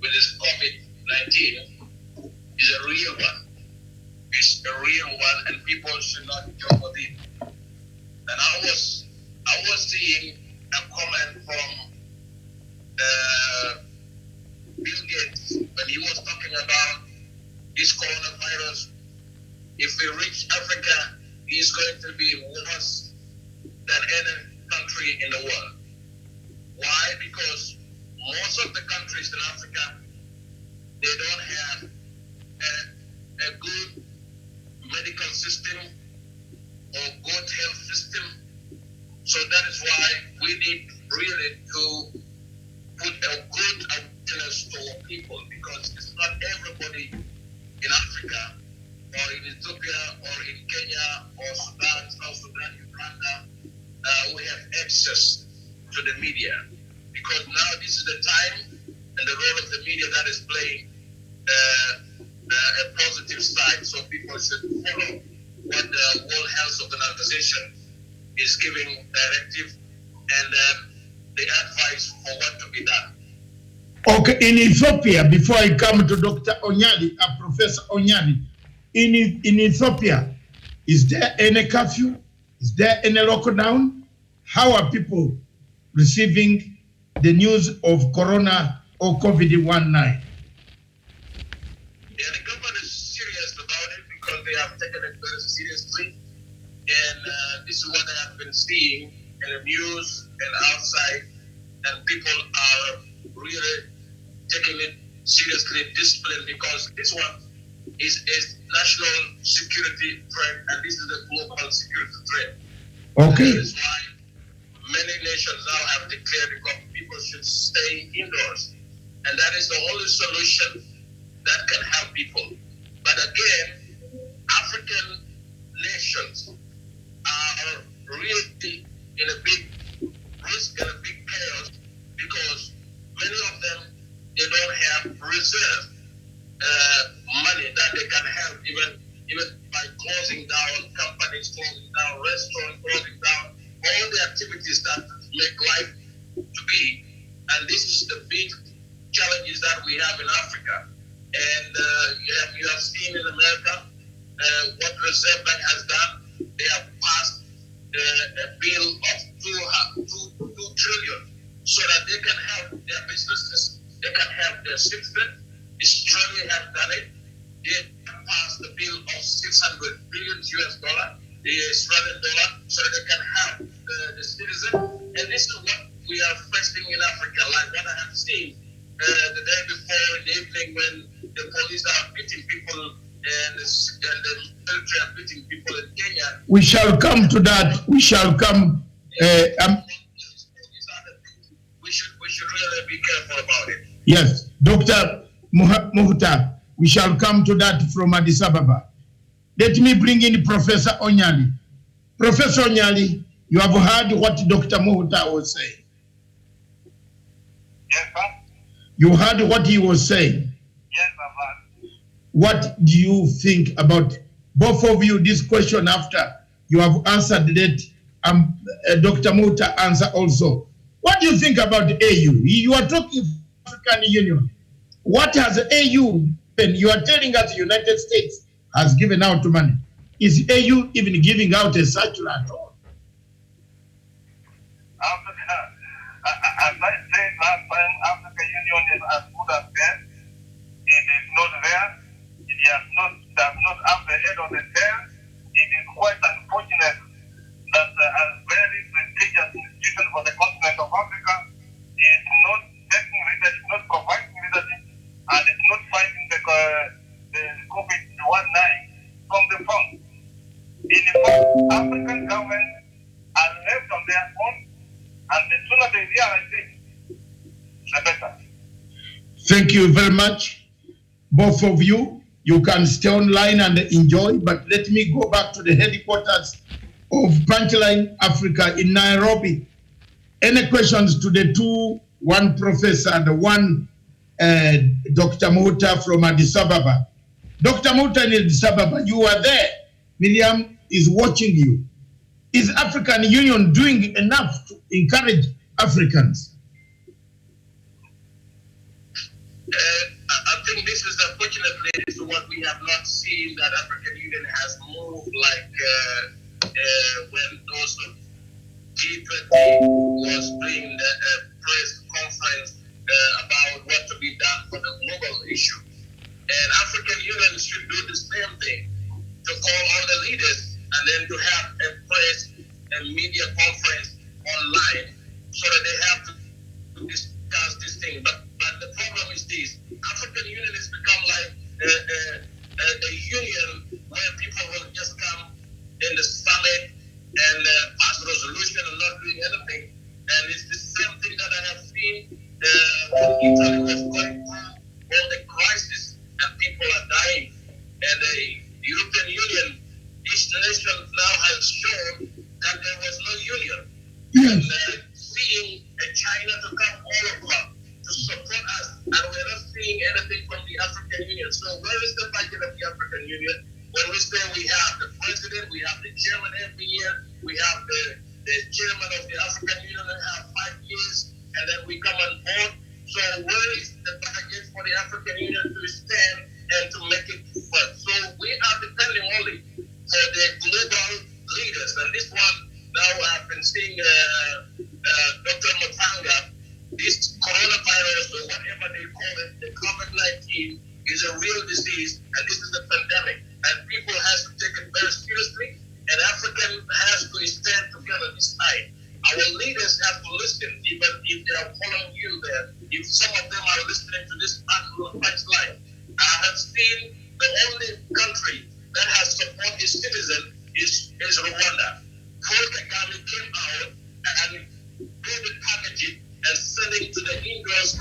with this COVID-19, is a real one. It's a real one, and people should not joke with it. And I was seeing a comment from Bill Gates when he was talking about this coronavirus. If we reach Africa, it's going to be worse than any country in the world. Why? Because most of the countries in Africa, they don't have a good medical system or good health system. So that is why we need really to put a good awareness to our people, because it's not everybody in Africa or in Ethiopia or in Kenya or Sudan, South Sudan, Uganda, we have access to the media. Because now this is the time and the role of the media that is playing a positive side. So people should follow what the World Health Organization is giving directive and the advice for what to be done.
Okay, in Ethiopia, before I come to Dr. Onyali, Professor Onyali, in Ethiopia, is there any curfew? Is there any lockdown? How are people receiving the news of corona or COVID-19?
Yeah, the government is serious about it because they have taken it very seriously. And this is what I have been seeing in the news and outside. And people are really taking it seriously, disciplined, because this one is a national security threat, and this is a global security threat.
Okay.
That is why many nations now have declared that people should stay indoors. And that is the only solution that can help people. But again, African nations are really in a big risk and a big chaos, because many of them, they don't have reserve money that they can help, even by closing down companies, closing down restaurants, closing down all the activities that make life to be. And this is the big challenges that we have in Africa. And bill of 2 trillion so that they can help their businesses, they can help their citizens. Australia have done it. They passed the bill of $600 billion US, the Australian dollar, so that they can help the citizen. And this is what we are facing in Africa, like what I have seen the day before in the evening when the police are beating people and the military are beating people in Kenya.
We shall come to that. We shall come.
We should really be careful about it.
Yes, Dr. Muhta, we shall come to that from Addis Ababa. Let me bring in Professor Onyali. Professor Onyali, you have heard what Dr. Muhta was saying.
Yes, sir.
You heard what he was saying.
Yes, I've heard.
What do you think about both of you? This question after you have answered that, Dr. Muhta answer also. What do you think about the AU? You are talking African Union. What has the AU been? You are telling us the United States has given out money. Is AU even giving out a circular at all?
As I said last time, African Union is as good as dead. It is not there. It does not have the head on the tail. It is quite unfortunate that a very prestigious institution for the continent of Africa is not taking leadership, not providing leadership, and is not fighting the COVID-19 from the front. In fact, African governments are left on their own, and the sooner they realize it, the better.
Thank you very much, both of you. You can stay online and enjoy, but let me go back to the headquarters of Punchline Africa in Nairobi. Any questions to the two, one professor and one Dr. Muhta from Addis Ababa? Dr. Muhta in Addis Ababa, you are there. Miriam is watching you. Is African Union doing enough to encourage Africans?
I think this is unfortunately this is what we have not seen, that African Union has moved like when those of G20 was doing the press conference about what to be done for the global issue. And African Union should do the same thing, to call all the leaders and then to have a press and media conference online so that they have to discuss this thing. But the problem is this: African Union has become like a union where people will just come in the summit and pass resolution and not doing anything. And it's the same thing that I have seen when Italy was going through all the crisis and people are dying. And the European Union, each nation now has shown that there was no union. And seeing China to come all over to support us, and we're not seeing anything from the African Union. So where is the budget of the African Union? When we say we have the president, we have the chairman every year, we have the chairman of the African Union that have 5 years, and then we come on board. So where is the budget for the African Union to stand and to make it work? So we are depending only for the global leaders. And this one, now I've been seeing Dr. Matanga, this coronavirus or whatever they call it, the COVID-19 is a real disease, and this is a pandemic. And people have to take it very seriously, and African has to stand together this time. Our leaders have to listen, even if they are following you there. If some of them are listening to this punchline, I have seen the only country that has supported its citizen is Rwanda. Paul Kagame came out and COVID packaging and sending to the indoors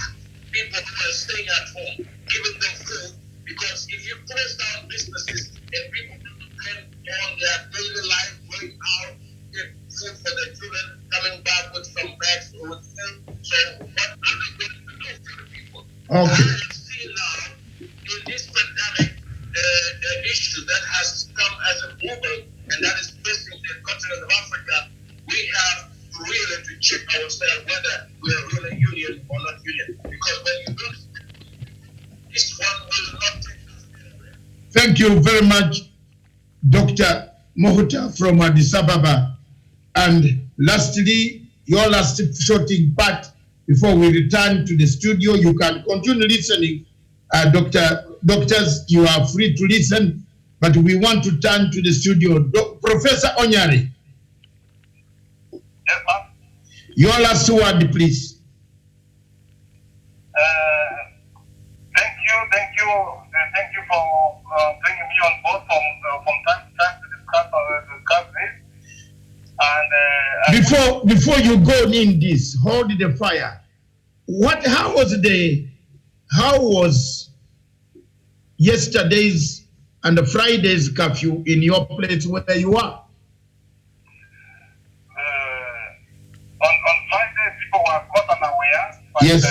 people who are staying at home, giving them food. Because if you close down businesses and people depend on their daily life, going out, get food for their children, coming back with some bags with food. So what are we going to do for the people?
Okay.
I have seen now in this pandemic the issue that has come as a global, and that is facing the continent of Africa. We have really to check ourselves whether we are really union or not union. Because when you don't, this one will not take us anywhere.
Thank you very much, Dr. Muhta from Addis Ababa. And lastly, your last shorting part before we return to the studio. You can continue listening. Doctors, you are free to listen, but we want to turn to the studio. Professor Onyari.
Yes, ma'am.
Your last word, please.
Thank you for bringing me on board from time to time to discuss this. And
Before you go in this, hold the fire. How was yesterday's and the Friday's curfew in your place where you are?
On Friday, people were caught unaware, but,
yes.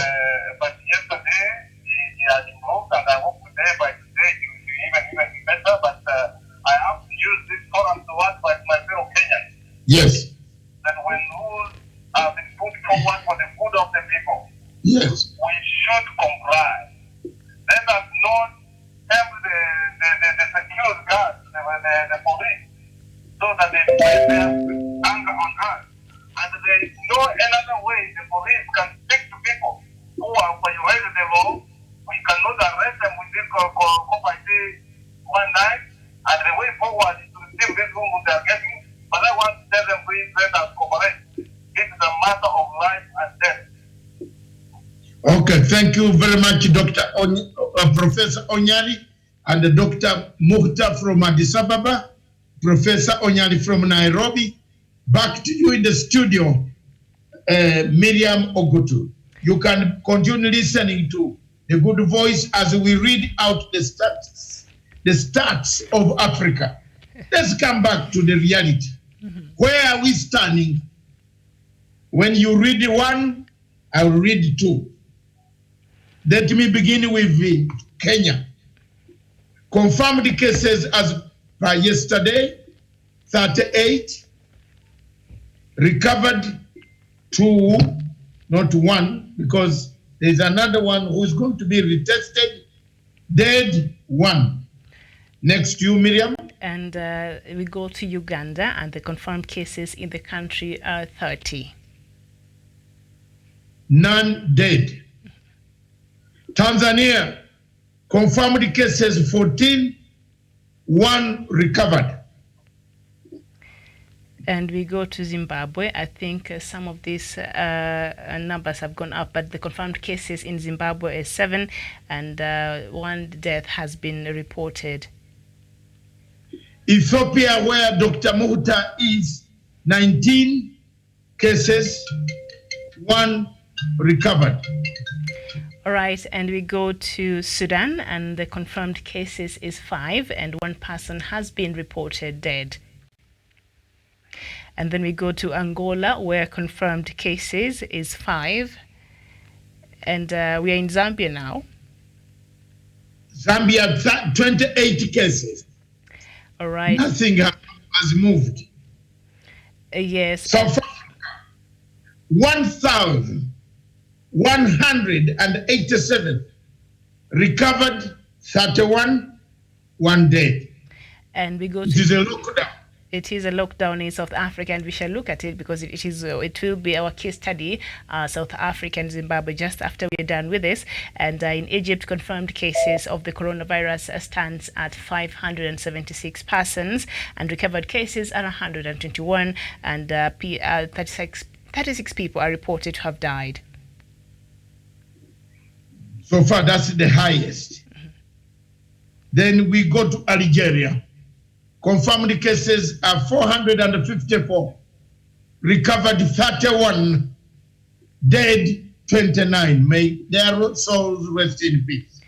But yesterday, they are improved, and I hope today, by today, it will be even better. But I have to use this forum to advise my fellow Kenyans.
Yes.
That when rules have been put forward for the good of the people,
yes,
we should comply. Let us not help the security guards, the police, so that they place their anger on us. And there is no another way the police can speak to people who are violating the law. We cannot arrest them with this COVID-19 one night, and the way forward is to receive this room they are getting. But I want to tell them, please let us cooperate. This is a matter of life and death.
Okay, thank you very much, Professor Onyari, and Dr. Muhta from Addis Ababa, Professor Onyari from Nairobi. Back to you in the studio, Miriam Ogutu. You can continue listening to the good voice as we read out the stats of Africa. Let's come back to the reality. Where are we standing? When you read one, I will read two. Let me begin with Kenya. Confirmed cases as by yesterday, 38. Recovered 2, not 1, because there's another one who is going to be retested. Dead 1. Next to you, Miriam.
And we go to Uganda, and the confirmed cases in the country are 30.
None dead. Tanzania, confirmed cases 14, 1 recovered.
And we go to Zimbabwe. I think some of these numbers have gone up, but the confirmed cases in Zimbabwe is 7, and 1 death has been reported.
Ethiopia, where Dr. Muhta is, 19 cases, 1 recovered.
All right, and we go to Sudan, and the confirmed cases is 5, and 1 person has been reported dead. And then we go to Angola, where confirmed cases is 5. And we are in Zambia now.
Zambia, 28 cases.
All right.
Nothing has moved.
Yes.
South Africa, 1,187. Recovered 31, 1 dead.
And we go to...
It is a lockdown.
It is a lockdown in South Africa, and we shall look at it because it will be our case study, South Africa and Zimbabwe, just after we are done with this. And in Egypt, confirmed cases of the coronavirus stands at 576 persons, and recovered cases are 121, and 36 people are reported to have died.
So far, that's the highest. Then we go to Algeria. Confirmed cases are 454, recovered 31, dead 29. May their souls rest in peace.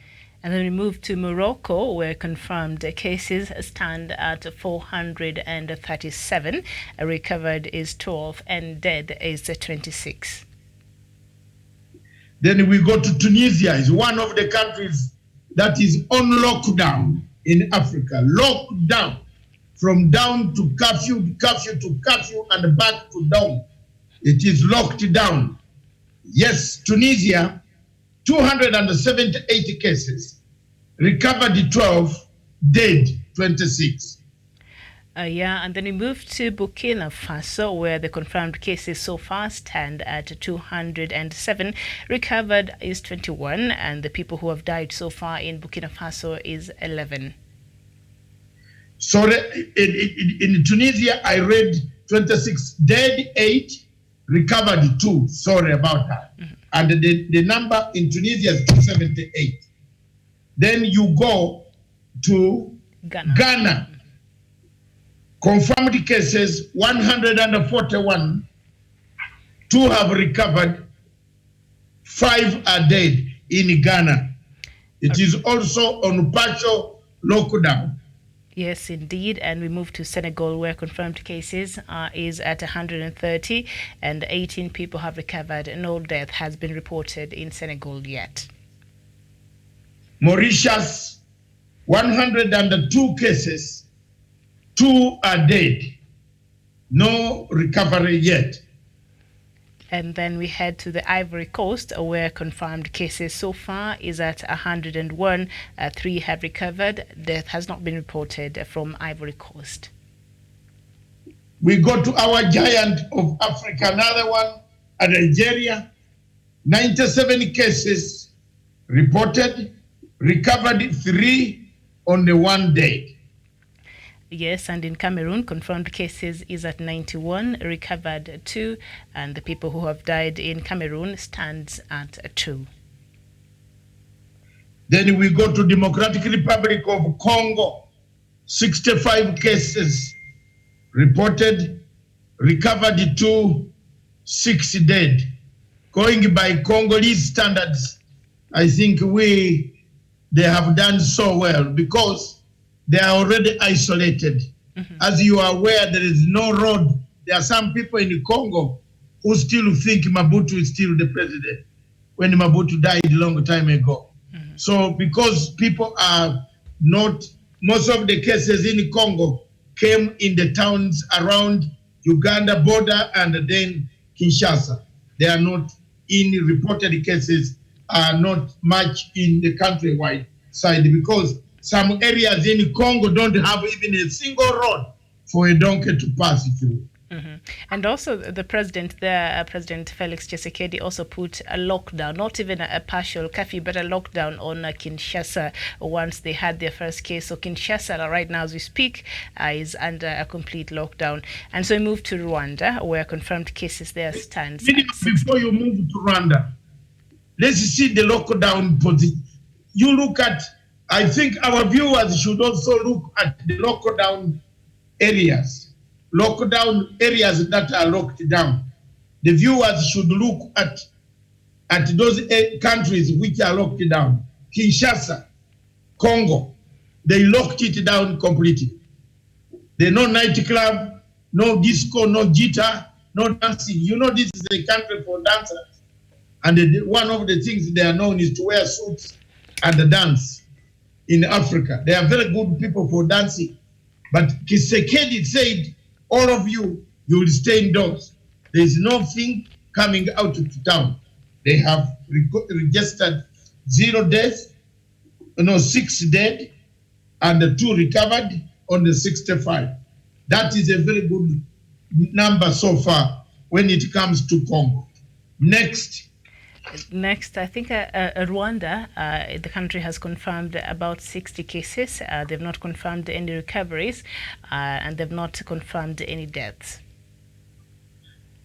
And then we move to Morocco, where confirmed cases stand at 437, recovered is 12, and dead is 26.
Then we go to Tunisia. It's one of the countries that is on lockdown in Africa. Lockdown. From down to curfew, curfew to curfew, and back to down. It is locked down. Yes, Tunisia, 278 cases, recovered 12, dead 26.
Yeah, and then we move to Burkina Faso, where the confirmed cases so far stand at 207. Recovered is 21, and the people who have died so far in Burkina Faso is 11.
So in Tunisia, I read 26 dead, 8, recovered 2. Sorry about that. Mm-hmm. And the number in Tunisia is 278. Then you go to Ghana. Confirmed cases 141, 2 have recovered, 5 are dead in Ghana. It is also on partial lockdown.
Yes, indeed. And we move to Senegal, where confirmed cases is at 130 and 18 people have recovered. No death has been reported in Senegal yet.
Mauritius, 102 cases, 2 are dead. No recovery yet.
And then we head to the Ivory Coast, where confirmed cases so far is at 101. 3 have recovered. Death has not been reported from Ivory Coast.
We go to our giant of Africa, another one, Nigeria. 97 cases reported, recovered 3, only 1 dead.
Yes, and in Cameroon, confirmed cases is at 91, recovered 2, and the people who have died in Cameroon stands at 2.
Then we go to Democratic Republic of Congo, 65 cases reported, recovered 2, 6 dead. Going by Congolese standards, I think they have done so well because they are already isolated. Mm-hmm. As you are aware, there is no road. There are some people in Congo who still think Mobutu is still the president when Mobutu died a long time ago. Mm-hmm. So because people are not, most of the cases in Congo came in the towns around Uganda border and then Kinshasa. They are not in reported cases, are not much in the countrywide side because some areas in Congo don't have even a single road for a donkey to pass through.
Mm-hmm. And also the president there, President Felix Tshisekedi, also put a lockdown, not even a partial curfew, but a lockdown on Kinshasa once they had their first case. So Kinshasa, right now as we speak, is under a complete lockdown. And so we move to Rwanda, where confirmed cases there stands.
Before you move to Rwanda, let's see the lockdown position. You look at, I think our viewers should also look at the lockdown areas that are locked down. The viewers should look at those countries which are locked down. Kinshasa, Congo, they locked it down completely. There no nightclub, no disco, no guitar, no dancing. You know this is a country for dancers. And one of the things they are known is to wear suits and dance. In Africa, they are very good people for dancing. But Tshisekedi said, all of you will stay indoors. There is nothing coming out to town. They have registered 0 deaths, 6 dead, and 2 recovered on the 65. That is a very good number so far when it comes to Congo. Next,
I think Rwanda, the country has confirmed about 60 cases. They've not confirmed any recoveries, and they've not confirmed any deaths.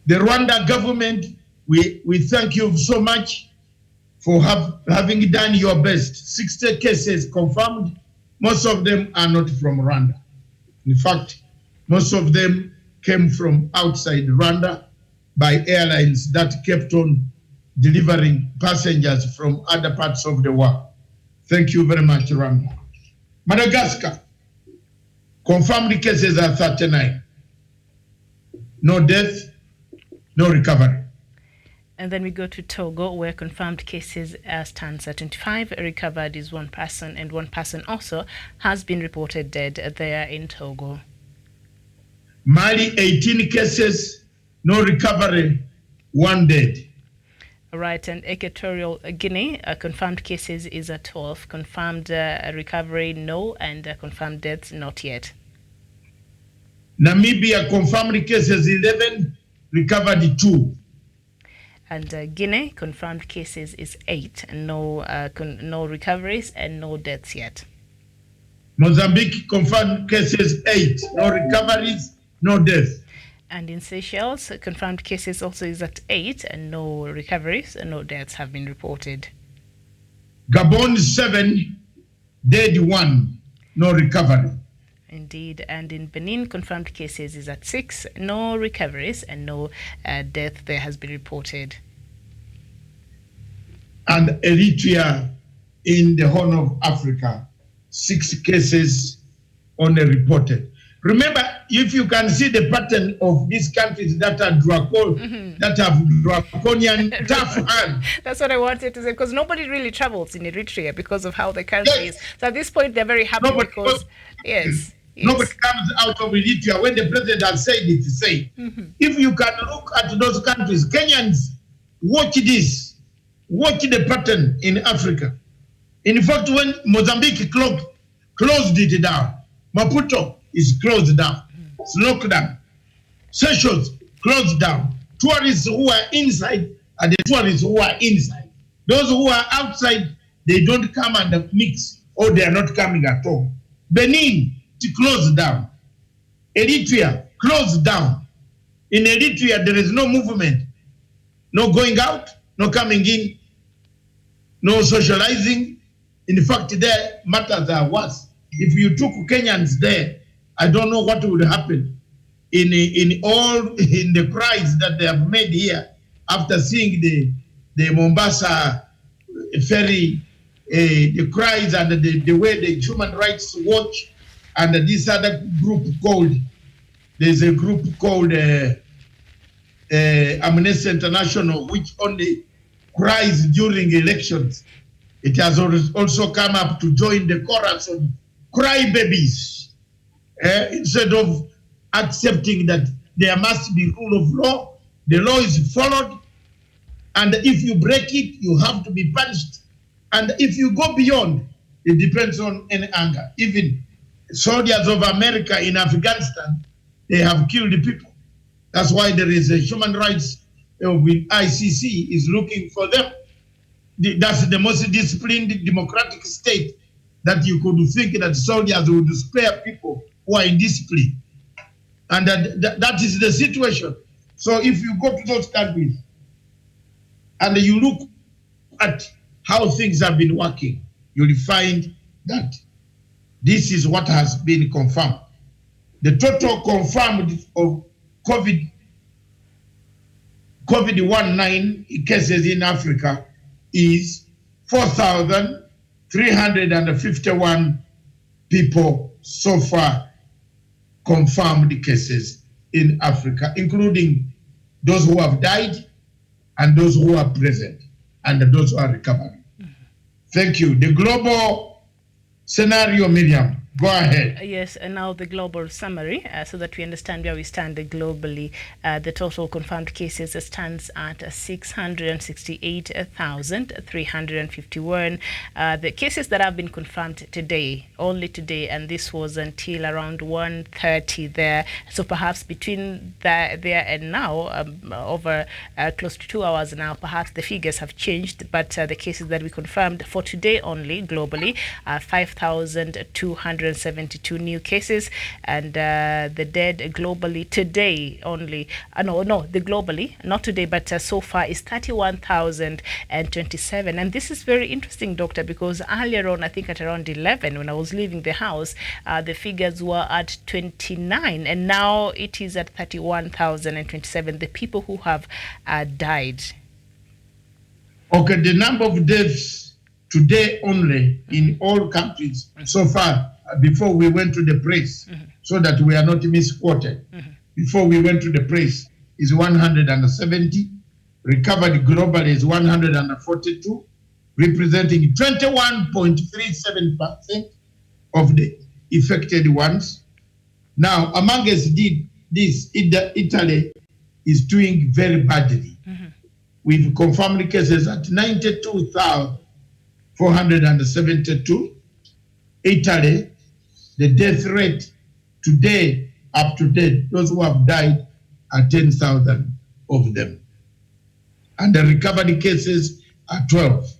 The Rwanda government, we thank you so much for having done your best. 60 cases confirmed. Most of them are not from Rwanda. In fact, most of them came from outside Rwanda by airlines that kept on delivering passengers from other parts of the world. Thank you very much, Rwanda. Madagascar, confirmed cases are 39. No death, no recovery.
And then we go to Togo, where confirmed cases stands at 25. Recovered is 1 person, and 1 person also has been reported dead there in Togo.
Mali, 18 cases, no recovery, 1 dead.
Right, and Equatorial Guinea, confirmed cases is at 12. Confirmed recovery, no, and confirmed deaths, not yet.
Namibia confirmed cases 11, recovered 2.
And Guinea confirmed cases is 8, and no recoveries and no deaths yet.
Mozambique confirmed cases 8, no recoveries, no deaths.
And in Seychelles, confirmed cases also is at 8, and no recoveries and no deaths have been reported.
Gabon 7, dead 1, no recovery.
Indeed, and in Benin, confirmed cases is at 6, no recoveries and no death there has been reported.
And Eritrea in the Horn of Africa, 6 cases only reported. Remember, if you can see the pattern of these countries that are that have draconian tough hand.
That's what I wanted to say, because nobody really travels in Eritrea because of how the country is. So at this point, they're very happy because, yes.
Nobody comes out of Eritrea when the president has said it to say. If you can look at those countries, Kenyans, watch this. Watch the pattern in Africa. In fact, when Mozambique closed it down, Maputo is closed down. It's locked down. Seychelles closed down. Tourists who are inside are the tourists who are inside. Those who are outside, they don't come and mix, or they are not coming at all. Benin, to close down. Eritrea, closed down. In Eritrea, there is no movement. No going out, no coming in, no socializing. In fact, there matters are worse. If you took Kenyans there, I don't know what would happen in the cries that they have made here after seeing the Mombasa ferry, the cries and the way the Human Rights Watch and this other group called, there's a group called Amnesty International, which only cries during elections. It has also come up to join the chorus of crybabies. Instead of accepting that there must be rule of law, the law is followed, and if you break it, you have to be punished. And if you go beyond, it depends on any anger. Even soldiers of America in Afghanistan, they have killed people. That's why there is a human rights with ICC is looking for them. That's the most disciplined democratic state that you could think that soldiers would spare people who are indisciplined. And that is the situation. So if you go to those countries and you look at how things have been working, you'll find that this is what has been confirmed. The total confirmed of COVID-19 cases in Africa is 4,351 people so far confirmed cases in Africa, including those who have died and those who are present and those who are recovering. Thank you. The global scenario, Miriam. Go ahead.
Yes, and now the global summary, so that we understand where we stand globally. The total confirmed cases stands at 668,351. The cases that have been confirmed today, only today, and this was until around 1:30 there. So perhaps between there and now, over close to 2 hours now, perhaps the figures have changed. But the cases that we confirmed for today only globally are 5,272 new cases, and the dead globally today only, globally, not today, but so far is 31,027. And this is very interesting, Doctor, because earlier on, I think at around 11, when I was leaving the house, the figures were at 29, and now it is at 31,027, the people who have died.
Okay, the number of deaths today only in all countries so far, before we went to the press, so that we are not misquoted, before we went to the press, is 170. Recovered globally is 142, representing 21.37% of the affected ones. Now, amongst this, Italy is doing very badly. We've confirmed cases at 92,472. Italy, the death rate today up to date, those who have died are 10,000 of them. And the recovered cases are 12.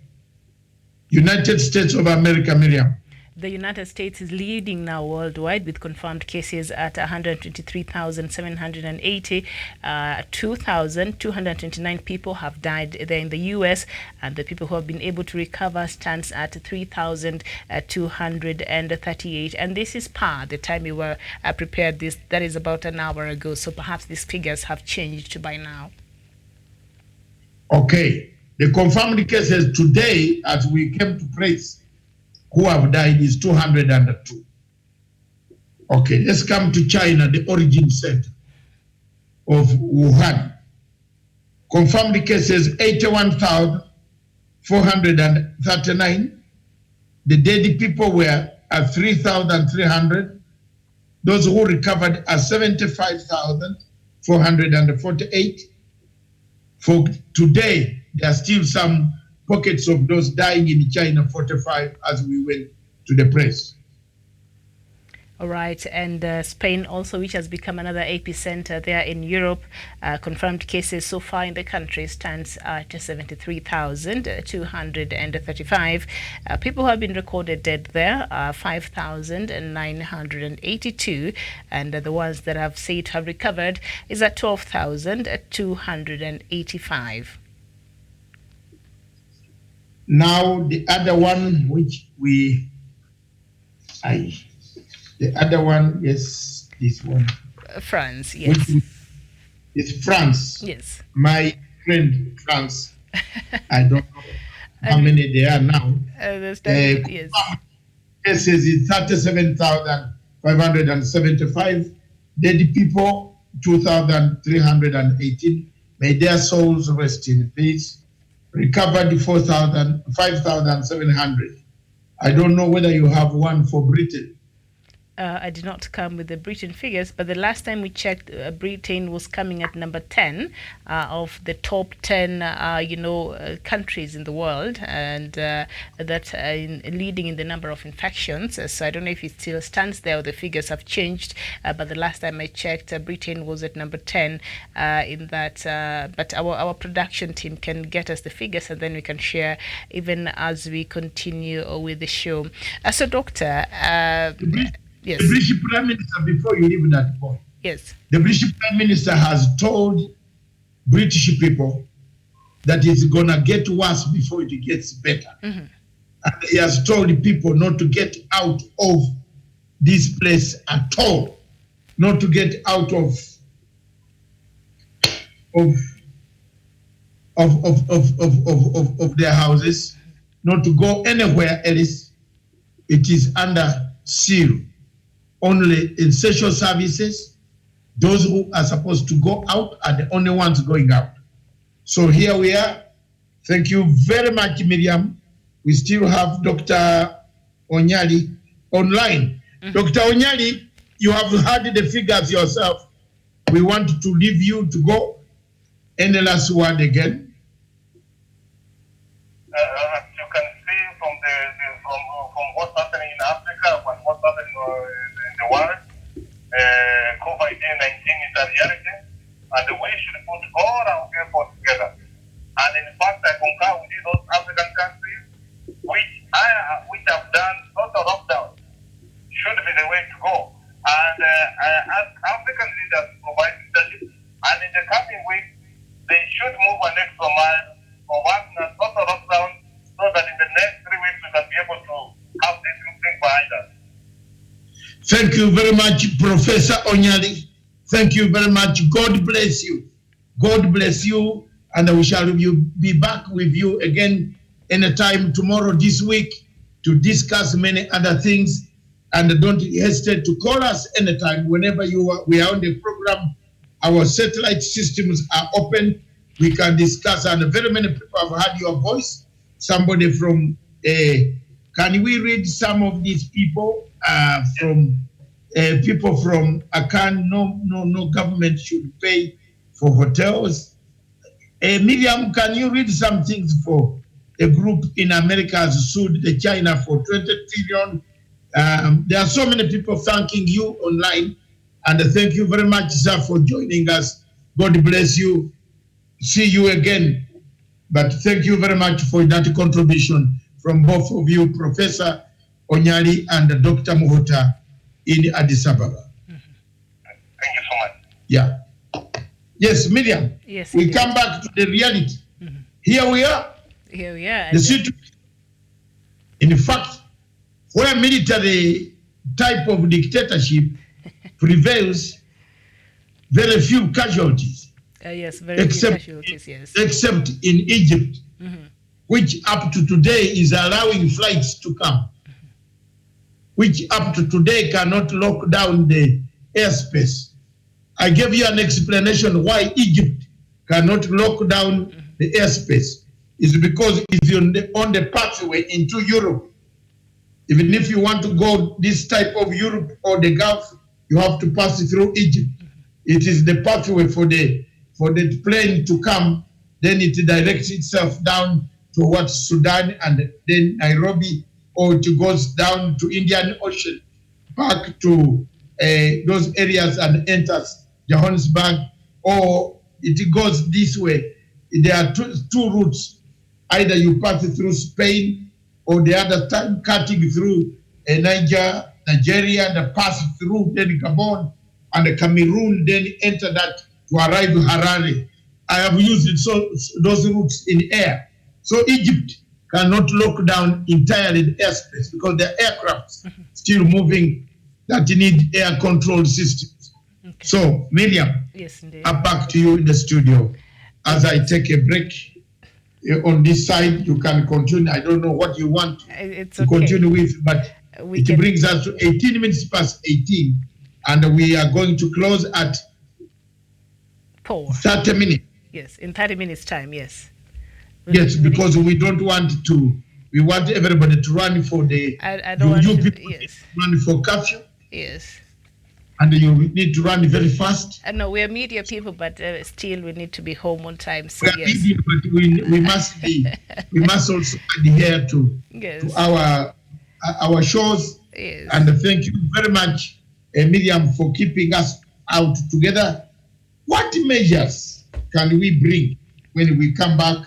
United States of America, Miriam.
The United States is leading now worldwide with confirmed cases at 123,780. 2,229 people have died there in the U.S., and the people who have been able to recover stands at 3,238. And this is the time we were prepared this, that is about an hour ago. So perhaps these figures have changed by now.
Okay. The confirmed cases today, as we came to press, who have died is 202. Okay, let's come to China, the origin center of Wuhan. Confirmed cases 81,439. The dead people were at 3,300. Those who recovered are 75,448. For today, there are still some pockets of those dying in China, 45, as we went to the press.
All right, and Spain also, which has become another epicenter there in Europe. Confirmed cases so far in the country stands at 73,235. People who have been recorded dead there are 5,982, and the ones that have said have recovered is at 12,285.
Now the other one, which the other one, yes, this one.
France, yes.
It's France.
Yes.
My friend France. I don't know how many there are now.
Yes.
Cases is 37,575. Dead people, 2,318. May their souls rest in peace. Recovered 5,700. I don't know whether you have one for Britain.
I did not come with the Britain figures, but the last time we checked, Britain was coming at number 10 of the top 10, countries in the world, and that's leading in the number of infections. So I don't know if it still stands there or the figures have changed, but the last time I checked, Britain was at number 10 in that. But our production team can get us the figures, and then we can share even as we continue with the show. So, Doctor. Yes.
The British Prime Minister, before you leave that point,
yes,
the British Prime Minister has told British people that it's going to get worse before it gets better. Mm-hmm. And he has told people not to get out of this place at all, not to get out of their houses, not to go anywhere else. It is under seal. Only essential services, those who are supposed to go out are the only ones going out. So here we are. Thank you very much, Miriam. We still have Dr. Onyali online. Mm-hmm. Dr. Onyali, you have heard the figures yourself. We want to leave you to go. Any last word again?
As you can see from from what's happening in Africa and what's happening in the world, COVID-19 is a reality, and we should put all our efforts together. And in fact, I concur with those African countries which have done total lockdown should be the way to go. And as African leaders provide leadership, and in the coming weeks, they should move an extra mile for working a total lockdown so that in the next 3 weeks we can be able to have this thing behind us.
Thank you very much, Professor Onyali. Thank you very much. God bless you. God bless you. And we shall be back with you again anytime tomorrow, this week, to discuss many other things. And don't hesitate to call us anytime whenever we are on the program. Our satellite systems are open. We can discuss, and very many people have heard your voice. Somebody from, can we read some of these people from people from Akan? No government should pay for hotels. Miriam, can you read some things for a group in America has sued the China for 20 trillion? There are so many people thanking you online. And thank you very much, sir, for joining us. God bless you. See you again. But thank you very much for that contribution from both of you, Professor Onyali and Dr. Muhota in Addis Ababa.
Thank you so much.
Yeah. Yes, Miriam.
Yes.
We come back to the reality. Here we are.
Here we are.
The situation. In fact, where military type of dictatorship prevails, very few casualties.
Yes, very few casualties, yes.
Except in Egypt, which up to today is allowing flights to come, which up to today cannot lock down the airspace. I gave you an explanation why Egypt cannot lock down the airspace. It's because if you're on the pathway into Europe, even if you want to go this type of Europe or the Gulf, you have to pass through Egypt. It is the pathway for the plane to come, then it directs itself down towards Sudan and then Nairobi, or it goes down to Indian Ocean, back to those areas and enters Johannesburg, or it goes this way. There are two routes. Either you pass through Spain, or the other time cutting through Nigeria, and pass through then Gabon and Cameroon, then enter that to arrive in Harare. I have used those routes in air. So Egypt cannot lock down entirely the airspace because there are aircrafts still moving that need air control systems. Okay. So, Miriam,
yes, indeed.
I'm back to you in the studio. As I take a break on this side, you can continue. I don't know what you want to continue with, but it brings us to 18 minutes past 18, and we are going to close at 30 minutes.
Yes, in 30 minutes time, yes.
Yes, because we don't want to, we want everybody to run for the,
I don't want to, yes.
Run for curfew.
Yes.
And you need to run very fast.
No, we're media people, but still we need to be home on time. So
we are media, but we must be, we must also adhere to,
yes.
to our shows.
Yes.
And thank you very much, Miriam, for keeping us out together. What measures can we bring when we come back?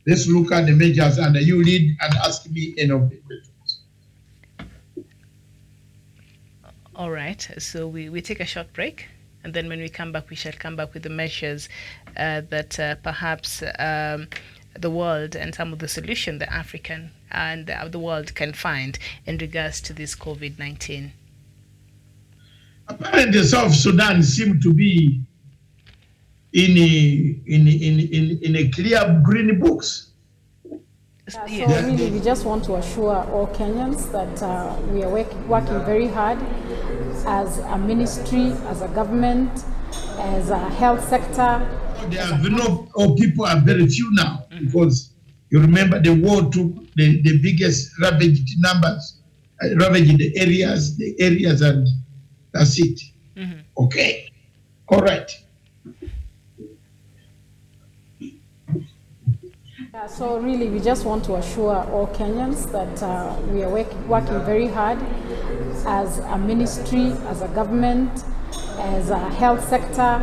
Let's look at the measures, and you lead and ask me any of the questions.
All right, so we take a short break, and then when we come back, we shall come back with the measures that perhaps the world and some of the solution the African and the world can find in regards to this COVID-19.
Apparently, South Sudan seemed to be in a clear green box.
So really, we just want to assure all Kenyans that we are working very hard as a ministry, as a government, as a health sector.
There are people are very few now, because you remember the war took the biggest ravaged numbers, ravaged the areas, and that's it. Okay, all right.
So really, we just want to assure all Kenyans that we are working very hard as a ministry, as a government, as a health sector,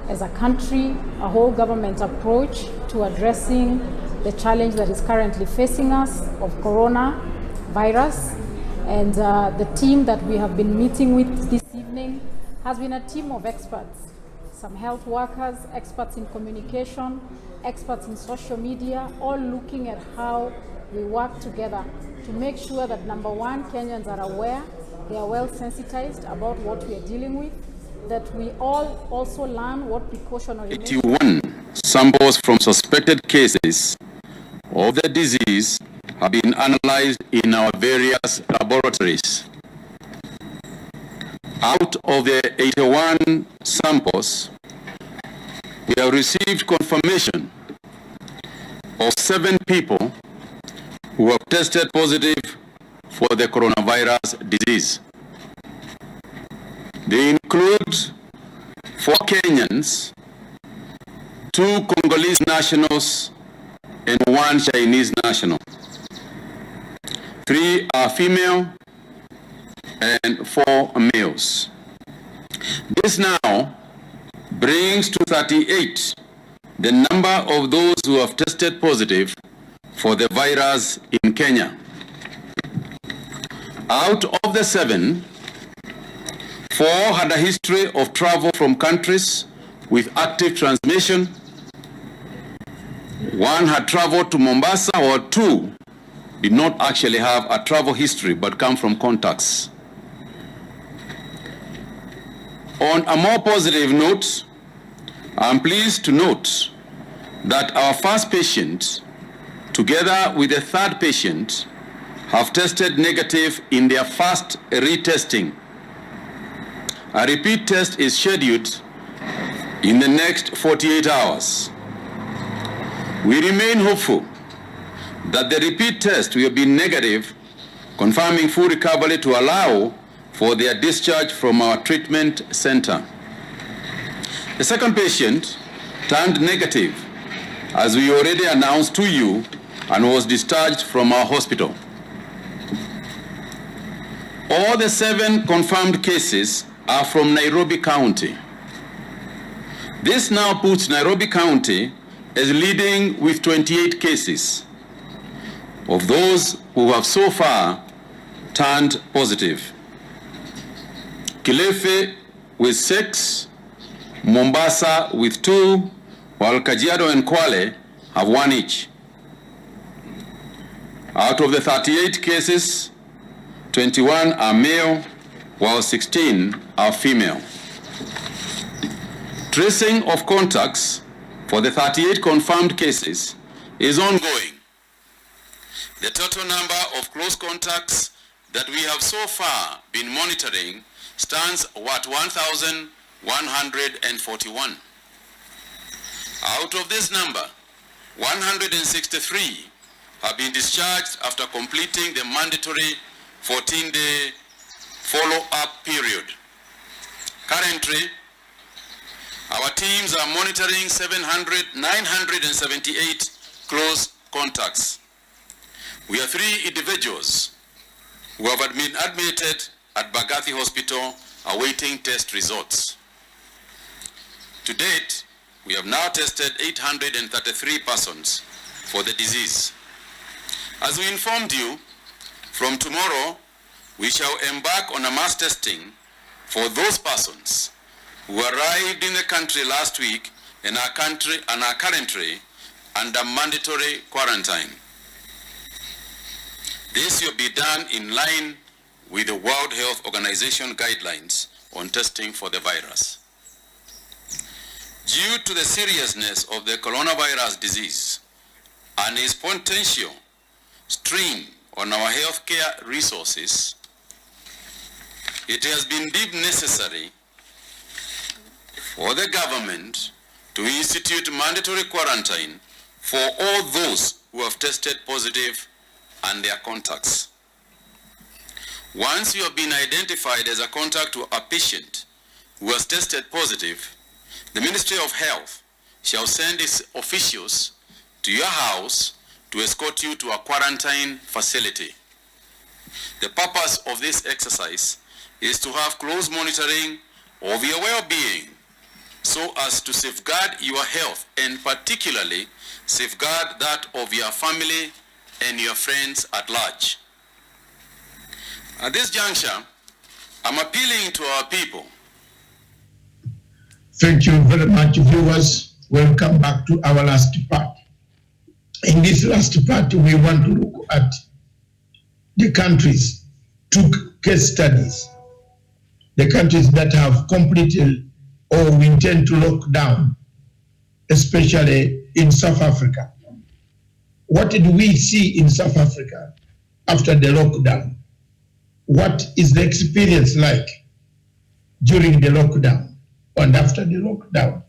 as a country, a whole government approach to addressing the challenge that is currently facing us of coronavirus. And the team that we have been meeting with this evening has been a team of experts, some health workers, experts in communication, experts in social media, all looking at how we work together to make sure that, number one, Kenyans are aware, they are well sensitized about what we are dealing with, that we all also learn what precautionary measures.
81 samples from suspected cases of the disease have been analyzed in our various laboratories. Out of the 81 samples, we have received confirmation of 7 people who have tested positive for the coronavirus disease. They include 4 Kenyans, 2 Congolese nationals, and 1 Chinese national. 3 are female and 4 males. This now brings to 38 the number of those who have tested positive for the virus in Kenya. Out of the 7, 4 had a history of travel from countries with active transmission. 1 had traveled to Mombasa, or 2 did not actually have a travel history but come from contacts. On a more positive note, I'm pleased to note that our first patient, together with the 3rd patient, have tested negative in their first retesting. A repeat test is scheduled in the next 48 hours. We remain hopeful that the repeat test will be negative, confirming full recovery to allow for their discharge from our treatment center. The 2nd patient turned negative, as we already announced to you, and was discharged from our hospital. All the 7 confirmed cases are from Nairobi County. This now puts Nairobi County as leading with 28 cases of those who have so far turned positive. Kilifi with 6, Mombasa with 2, while Kajiado and Kwale have 1 each. Out of the 38 cases, 21 are male, while 16 are female. Tracing of contacts for the 38 confirmed cases is ongoing. The total number of close contacts that we have so far been monitoring stands at 1,141. Out of this number, 163 have been discharged after completing the mandatory 14-day follow-up period. Currently, our teams are monitoring 978 close contacts. We have 3 individuals who have been admitted at Bagathi Hospital awaiting test results. To date, we have now tested 833 persons for the disease. As we informed you, from tomorrow, we shall embark on a mass testing for those persons who arrived in the country last week and are currently under mandatory quarantine. This will be done in line with the World Health Organization guidelines on testing for the virus. Due to the seriousness of the coronavirus disease and its potential strain on our healthcare resources, it has been deemed necessary for the government to institute mandatory quarantine for all those who have tested positive and their contacts. Once you have been identified as a contact to a patient who has tested positive, the Ministry of Health shall send its officials to your house to escort you to a quarantine facility. The purpose of this exercise is to have close monitoring of your well-being so as to safeguard your health and particularly safeguard that of your family and your friends at large. At this juncture, I'm appealing to our people.
Thank you very much, viewers. Welcome back to our last part. In this last part, we want to look at the countries, 2 case studies. The countries that have completed or we intend to lock down, especially in South Africa. What did we see in South Africa after the lockdown? What is the experience like during the lockdown and after the lockdown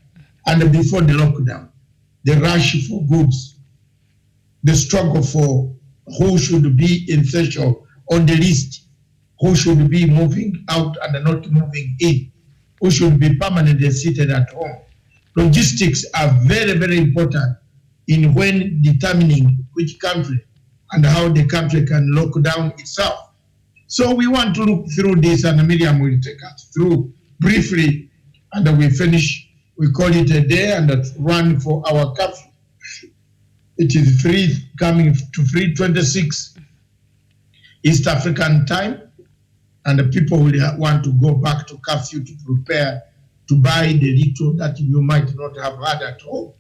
and before the lockdown? The rush for goods, the struggle for who should be essential on the list, who should be moving out and not moving in, who should be permanently seated at home. Logistics are very, very important in when determining which country and how the country can lock down itself. So we want to look through this, and Miriam will take us through briefly, and then we finish. We call it a day and that run for our curfew. It is coming to 3:26 East African time, and the people will want to go back to curfew to prepare to buy the little that you might not have had at home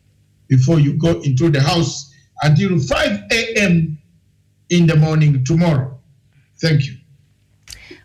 before you go into the house until 5 a.m. in the morning tomorrow. Thank you.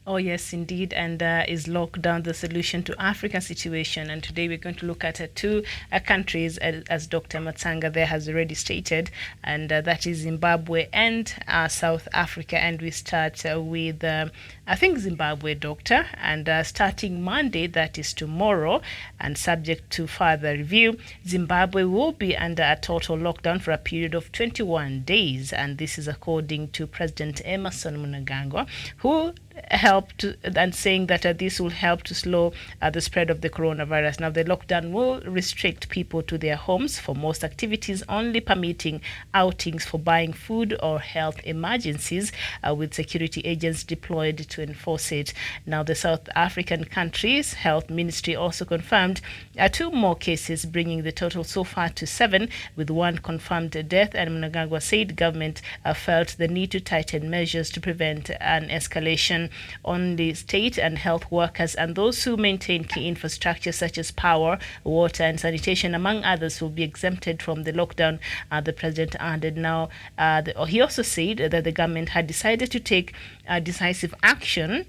Oh, yes, indeed. And is lockdown the solution to Africa's situation? And today we're going to look at two countries, as Dr. Matsanga there has already stated, and that is Zimbabwe and South Africa. And we start with, I think, Zimbabwe, Doctor. And starting Monday, that is tomorrow, and subject to further review, Zimbabwe will be under a total lockdown for a period of 21 days. And this is according to President Emmerson Mnangagwa, who helped and saying that this will help to slow the spread of the coronavirus. Now, the lockdown will restrict people to their homes for most activities, only permitting outings for buying food or health emergencies, with security agents deployed to enforce it. Now, the South African country's health ministry also confirmed 2 more cases, bringing the total so far to 7, with 1 confirmed death. And Mnangagwa said government felt the need to tighten measures to prevent an escalation on the state and health workers and those who maintain key infrastructure such as power, water and sanitation, among others, will be exempted from the lockdown, the president added. Now, he also said that the government had decided to take decisive action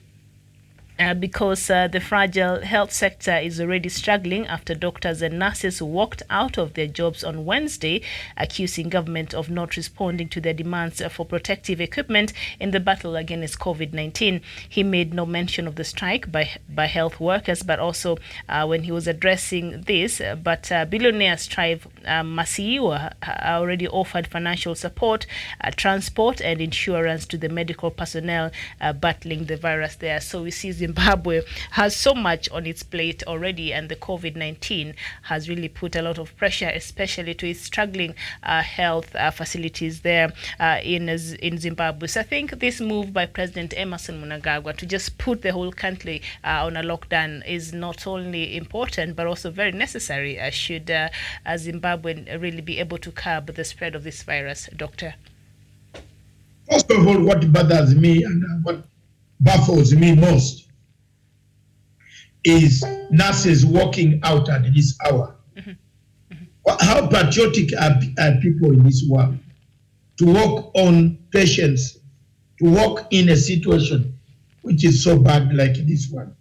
because the fragile health sector is already struggling after doctors and nurses walked out of their jobs on Wednesday, accusing government of not responding to their demands for protective equipment in the battle against COVID-19. He made no mention of the strike by health workers, but also when he was addressing this, but billionaire Strive Masiyiwa already offered financial support, transport and insurance to the medical personnel battling the virus there. So we see Zimbabwe has so much on its plate already, and the COVID-19 has really put a lot of pressure, especially to its struggling health facilities there in Zimbabwe. So I think this move by President Emmerson Mnangagwa to just put the whole country on a lockdown is not only important but also very necessary. Should Zimbabwe really be able to curb the spread of this virus, Doctor?
First of all, what bothers me and what baffles me most is nurses walking out at this hour. How patriotic are people in this world to walk on patients, to walk in a situation which is so bad like this one?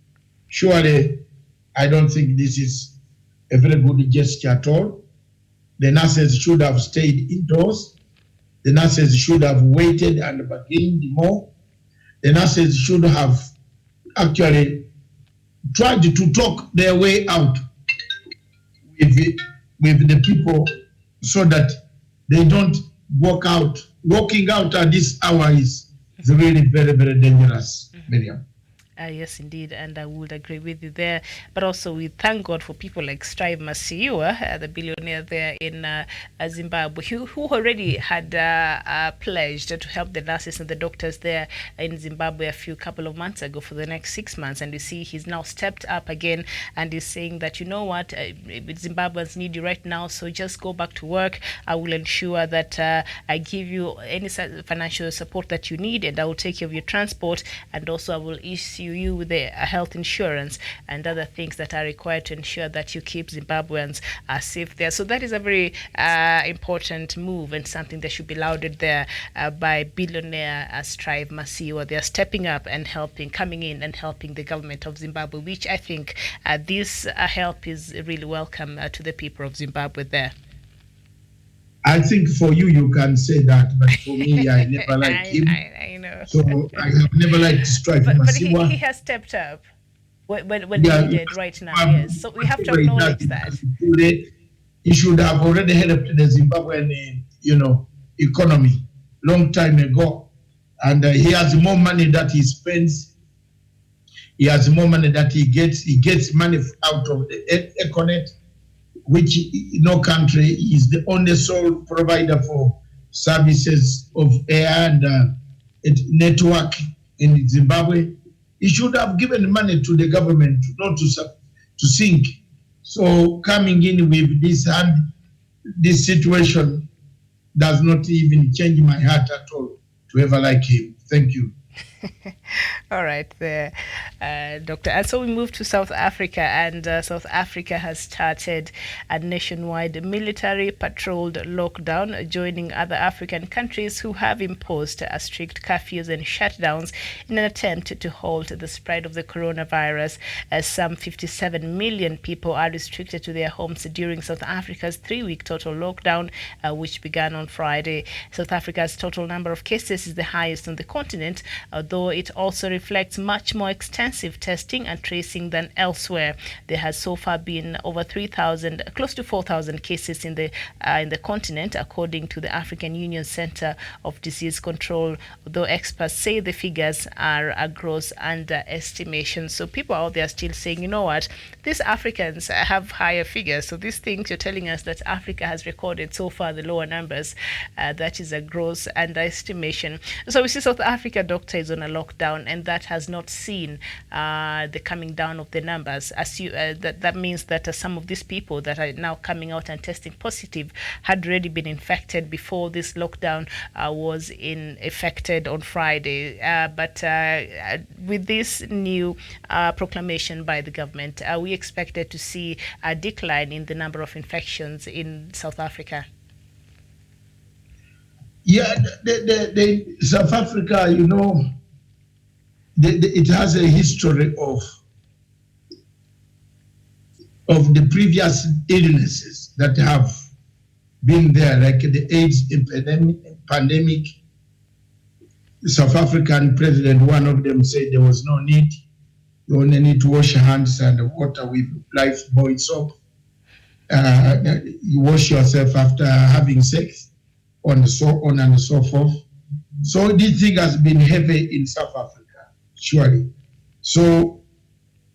Surely, I don't think this is a very good gesture at all. The nurses should have stayed indoors. The nurses should have waited and bargained more. The nurses should have actually tried to talk their way out with the people so that they don't walk out. Walking out at this hour is really very, very dangerous, Miriam.
Yes, indeed, and I would agree with you there. But also, we thank God for people like Strive Masiyiwa, the billionaire there in Zimbabwe, who already had pledged to help the nurses and the doctors there in Zimbabwe a couple of months ago for the next 6 months. And you see, he's now stepped up again and is saying that, you know what, Zimbabweans need you right now, so just go back to work. I will ensure that I give you any financial support that you need, and I will take care of your transport, and also I will issue you with the health insurance and other things that are required to ensure that you keep Zimbabweans safe there. So that is a very important move and something that should be lauded there by billionaire Strive Masiyiwa. They are stepping up and coming in and helping the government of Zimbabwe, which I think this help is really welcome to the people of Zimbabwe there.
I think for you, you can say that, but for me, I never liked him.
I know.
So I have never liked Strive Masiyiwa.
But he has stepped up when needed right now, yes. So we have to acknowledge that.
He should have already helped the Zimbabwean, economy long time ago. And he has more money that he spends. He has more money that he gets. He gets money out of the Econet, which no country is the only sole provider for services of air and network in Zimbabwe. he should have given money to the government not to sink. So coming in with this situation does not even change my heart at all to ever like him. Thank you.
All right, there, Doctor. And so we move to South Africa, and South Africa has started a nationwide military patrolled lockdown, joining other African countries who have imposed strict curfews and shutdowns in an attempt to halt the spread of the coronavirus. Some 57 million people are restricted to their homes during South Africa's 3-week total lockdown, which began on Friday. South Africa's total number of cases is the highest on the continent, although it also reflects much more extensive testing and tracing than elsewhere. There has so far been over 3,000, close to 4,000 cases in the continent, according to the African Union Center of Disease Control, although experts say the figures are a gross underestimation. So people out there still saying, you know what, these Africans have higher figures. So these things you're telling us that Africa has recorded so far the lower numbers, that is a gross underestimation. So we see South Africa, Doctor, is on a lockdown, and that has not seen the coming down of the numbers. That means that some of these people that are now coming out and testing positive had already been infected before this lockdown was affected on Friday. But with this new proclamation by the government, we expected to see a decline in the number of infections in South Africa.
Yeah, the South Africa, you know, it has a history of the previous illnesses that have been there, like the AIDS pandemic. The South African president, one of them, said there was no need. You only need to wash your hands and water with Lifebuoy soap. You wash yourself after having sex, and so on and so forth. So this thing has been heavy in South Africa, surely. So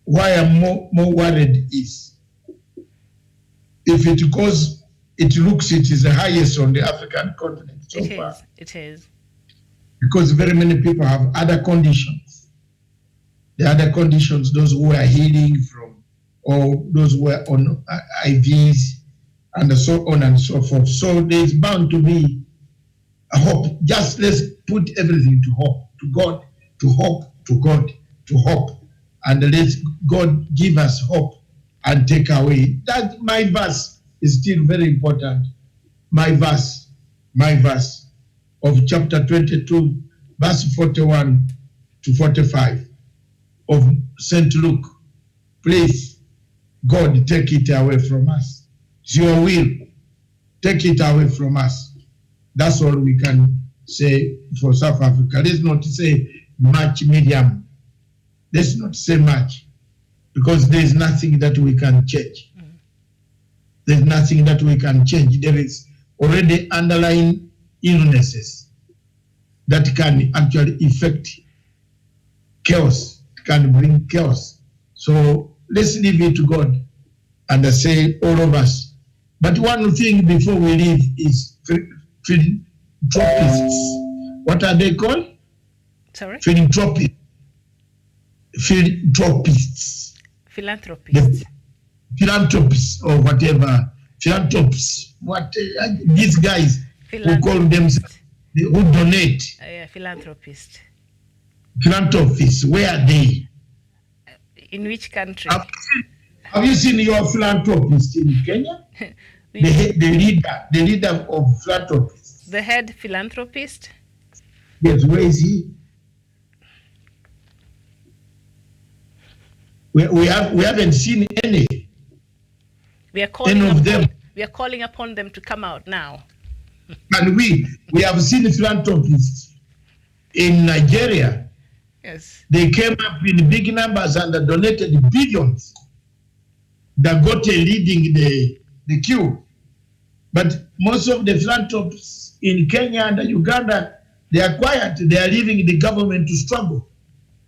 why I'm more worried is if it goes, it is the highest on the African continent so far.
It is.
Because very many people have other conditions. The other conditions, those who are healing from, or those who are on IVs, and so on and so forth. So there's bound to be a hope. Just let's put everything to hope, to God, to hope, to God, to hope. And let God give us hope and take away. That my verse is still very important. My verse of chapter 22, verse 41 to 45 of St. Luke. Please, God, take it away from us. It's your will. Take it away from us. That's all we can say for South Africa. Let's not say much, medium. Let's not say much, because there's nothing that we can change. There's nothing that we can change. There is already underlying illnesses that can actually affect chaos, can bring chaos. So let's leave it to God and say all of us. But one thing before we leave is philanthropists. What are they called?
Sorry?
Philanthropists. Philanthropists or whatever. Philanthropists. What these guys who call themselves, who donate.
Philanthropists.
Philanthropists. Where are they?
In which country?
Have you seen your philanthropist in Kenya? the leader of philanthropists.
The head philanthropist?
Yes, where is he? We haven't seen any.
We are calling
any of them.
We are calling upon them to come out now.
And we have seen philanthropists in Nigeria.
Yes.
They came up in big numbers and donated billions. Dangote leading the queue. But most of the philanthropists in Kenya and Uganda, they are quiet. They are leaving the government to struggle.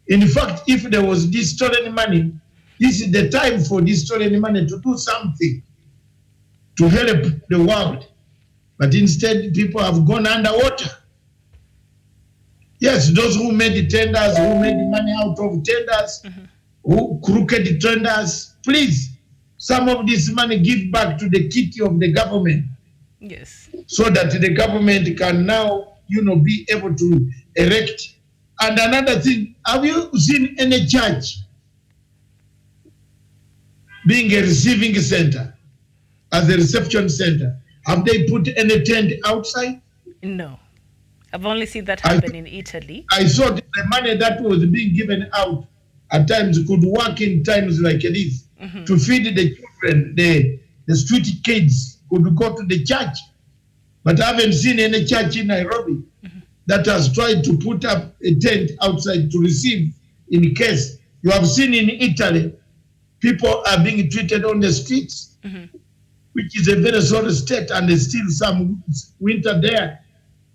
In fact, if there was this stolen money, this is the time for this stolen money to do something to help the world. But instead, people have gone underwater. Yes, those who made tenders, who made money out of tenders, who crooked tenders, please, some of this money give back to the kitty of the government.
Yes.
So that the government can now, be able to erect. And another thing, have you seen any church being a receiving center, as a reception center? Have they put any tent outside?
No. I've only seen that happen in Italy.
I saw the money that was being given out at times could work in times like this to feed the children, the street kids could go to the church. But I haven't seen any church in Nairobi that has tried to put up a tent outside to receive in case. You have seen in Italy, people are being treated on the streets, which is a very sorry state, and there's still some winter there.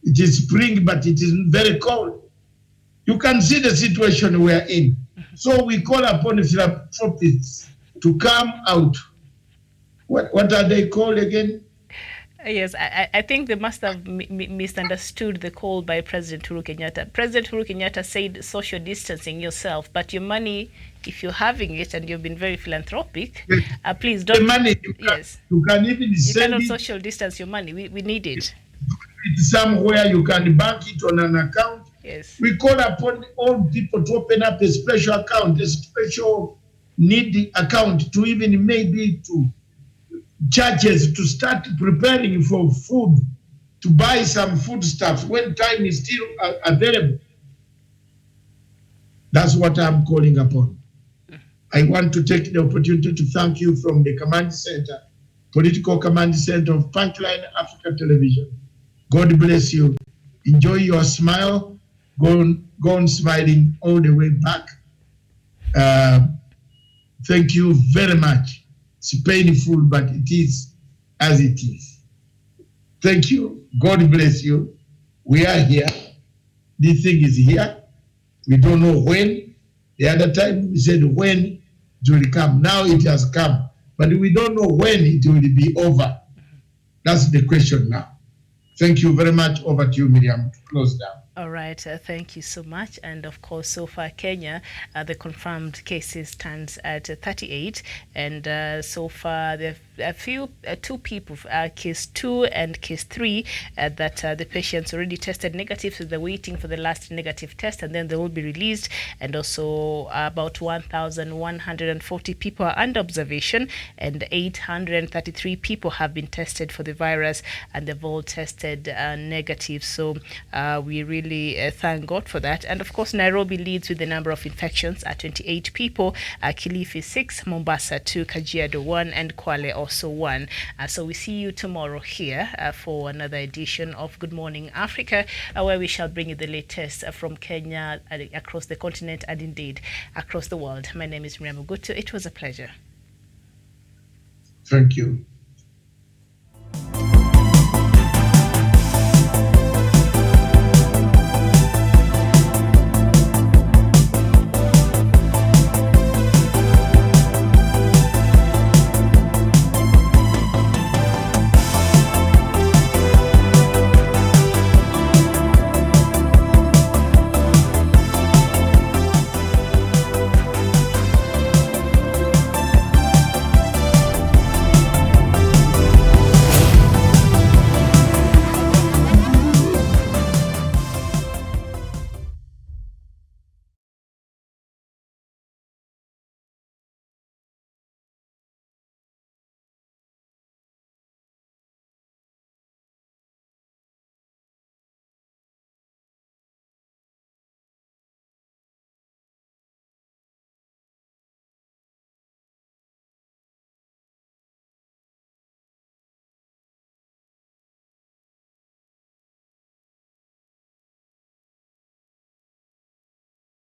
It is spring, but it is very cold. You can see the situation we are in. So we call upon philanthropists to come out. What are they called again?
Yes, I think they must have misunderstood the call by President Uhuru Kenyatta. President Uhuru Kenyatta said social distancing yourself, but your money, if you're having it and you've been very philanthropic, please don't.
The money, you can even
you
send
cannot
it.
social distance your money. We need it.
It's somewhere you can bank it on an account.
Yes.
We call upon all people to open up a special account, a special needy account, to even maybe to churches to start preparing for food, to buy some foodstuffs when time is still available. That's what I'm calling upon. I want to take the opportunity to thank you from the command center, political command center of Punchline Africa Television. God bless you. Enjoy your smile. Go on smiling all the way back. Thank you very much. It's painful, but it is as it is. Thank you. God bless you. We are here. This thing is here. We don't know when. The other time we said when it will come. Now it has come. But we don't know when it will be over. That's the question now. Thank you very much. Over to you, Miriam, to close down.
All right, thank you so much. And of course, so far, Kenya, the confirmed cases stands at 38. And so far, there are two people, case 2 and case 3, that the patients already tested negative. So they're waiting for the last negative test, and then they will be released. And also about 1,140 people are under observation, and 833 people have been tested for the virus, and they've all tested negative. So we really thank God for that. And of course, Nairobi leads with the number of infections at 28 people, Kilifi 6, Mombasa 2, Kajiado 1, and Kwale also 1. So we see you tomorrow here for another edition of Good Morning Africa, where we shall bring you the latest from Kenya, across the continent, and indeed across the world. My name is Miriam Ogutu. It was a pleasure.
Thank you.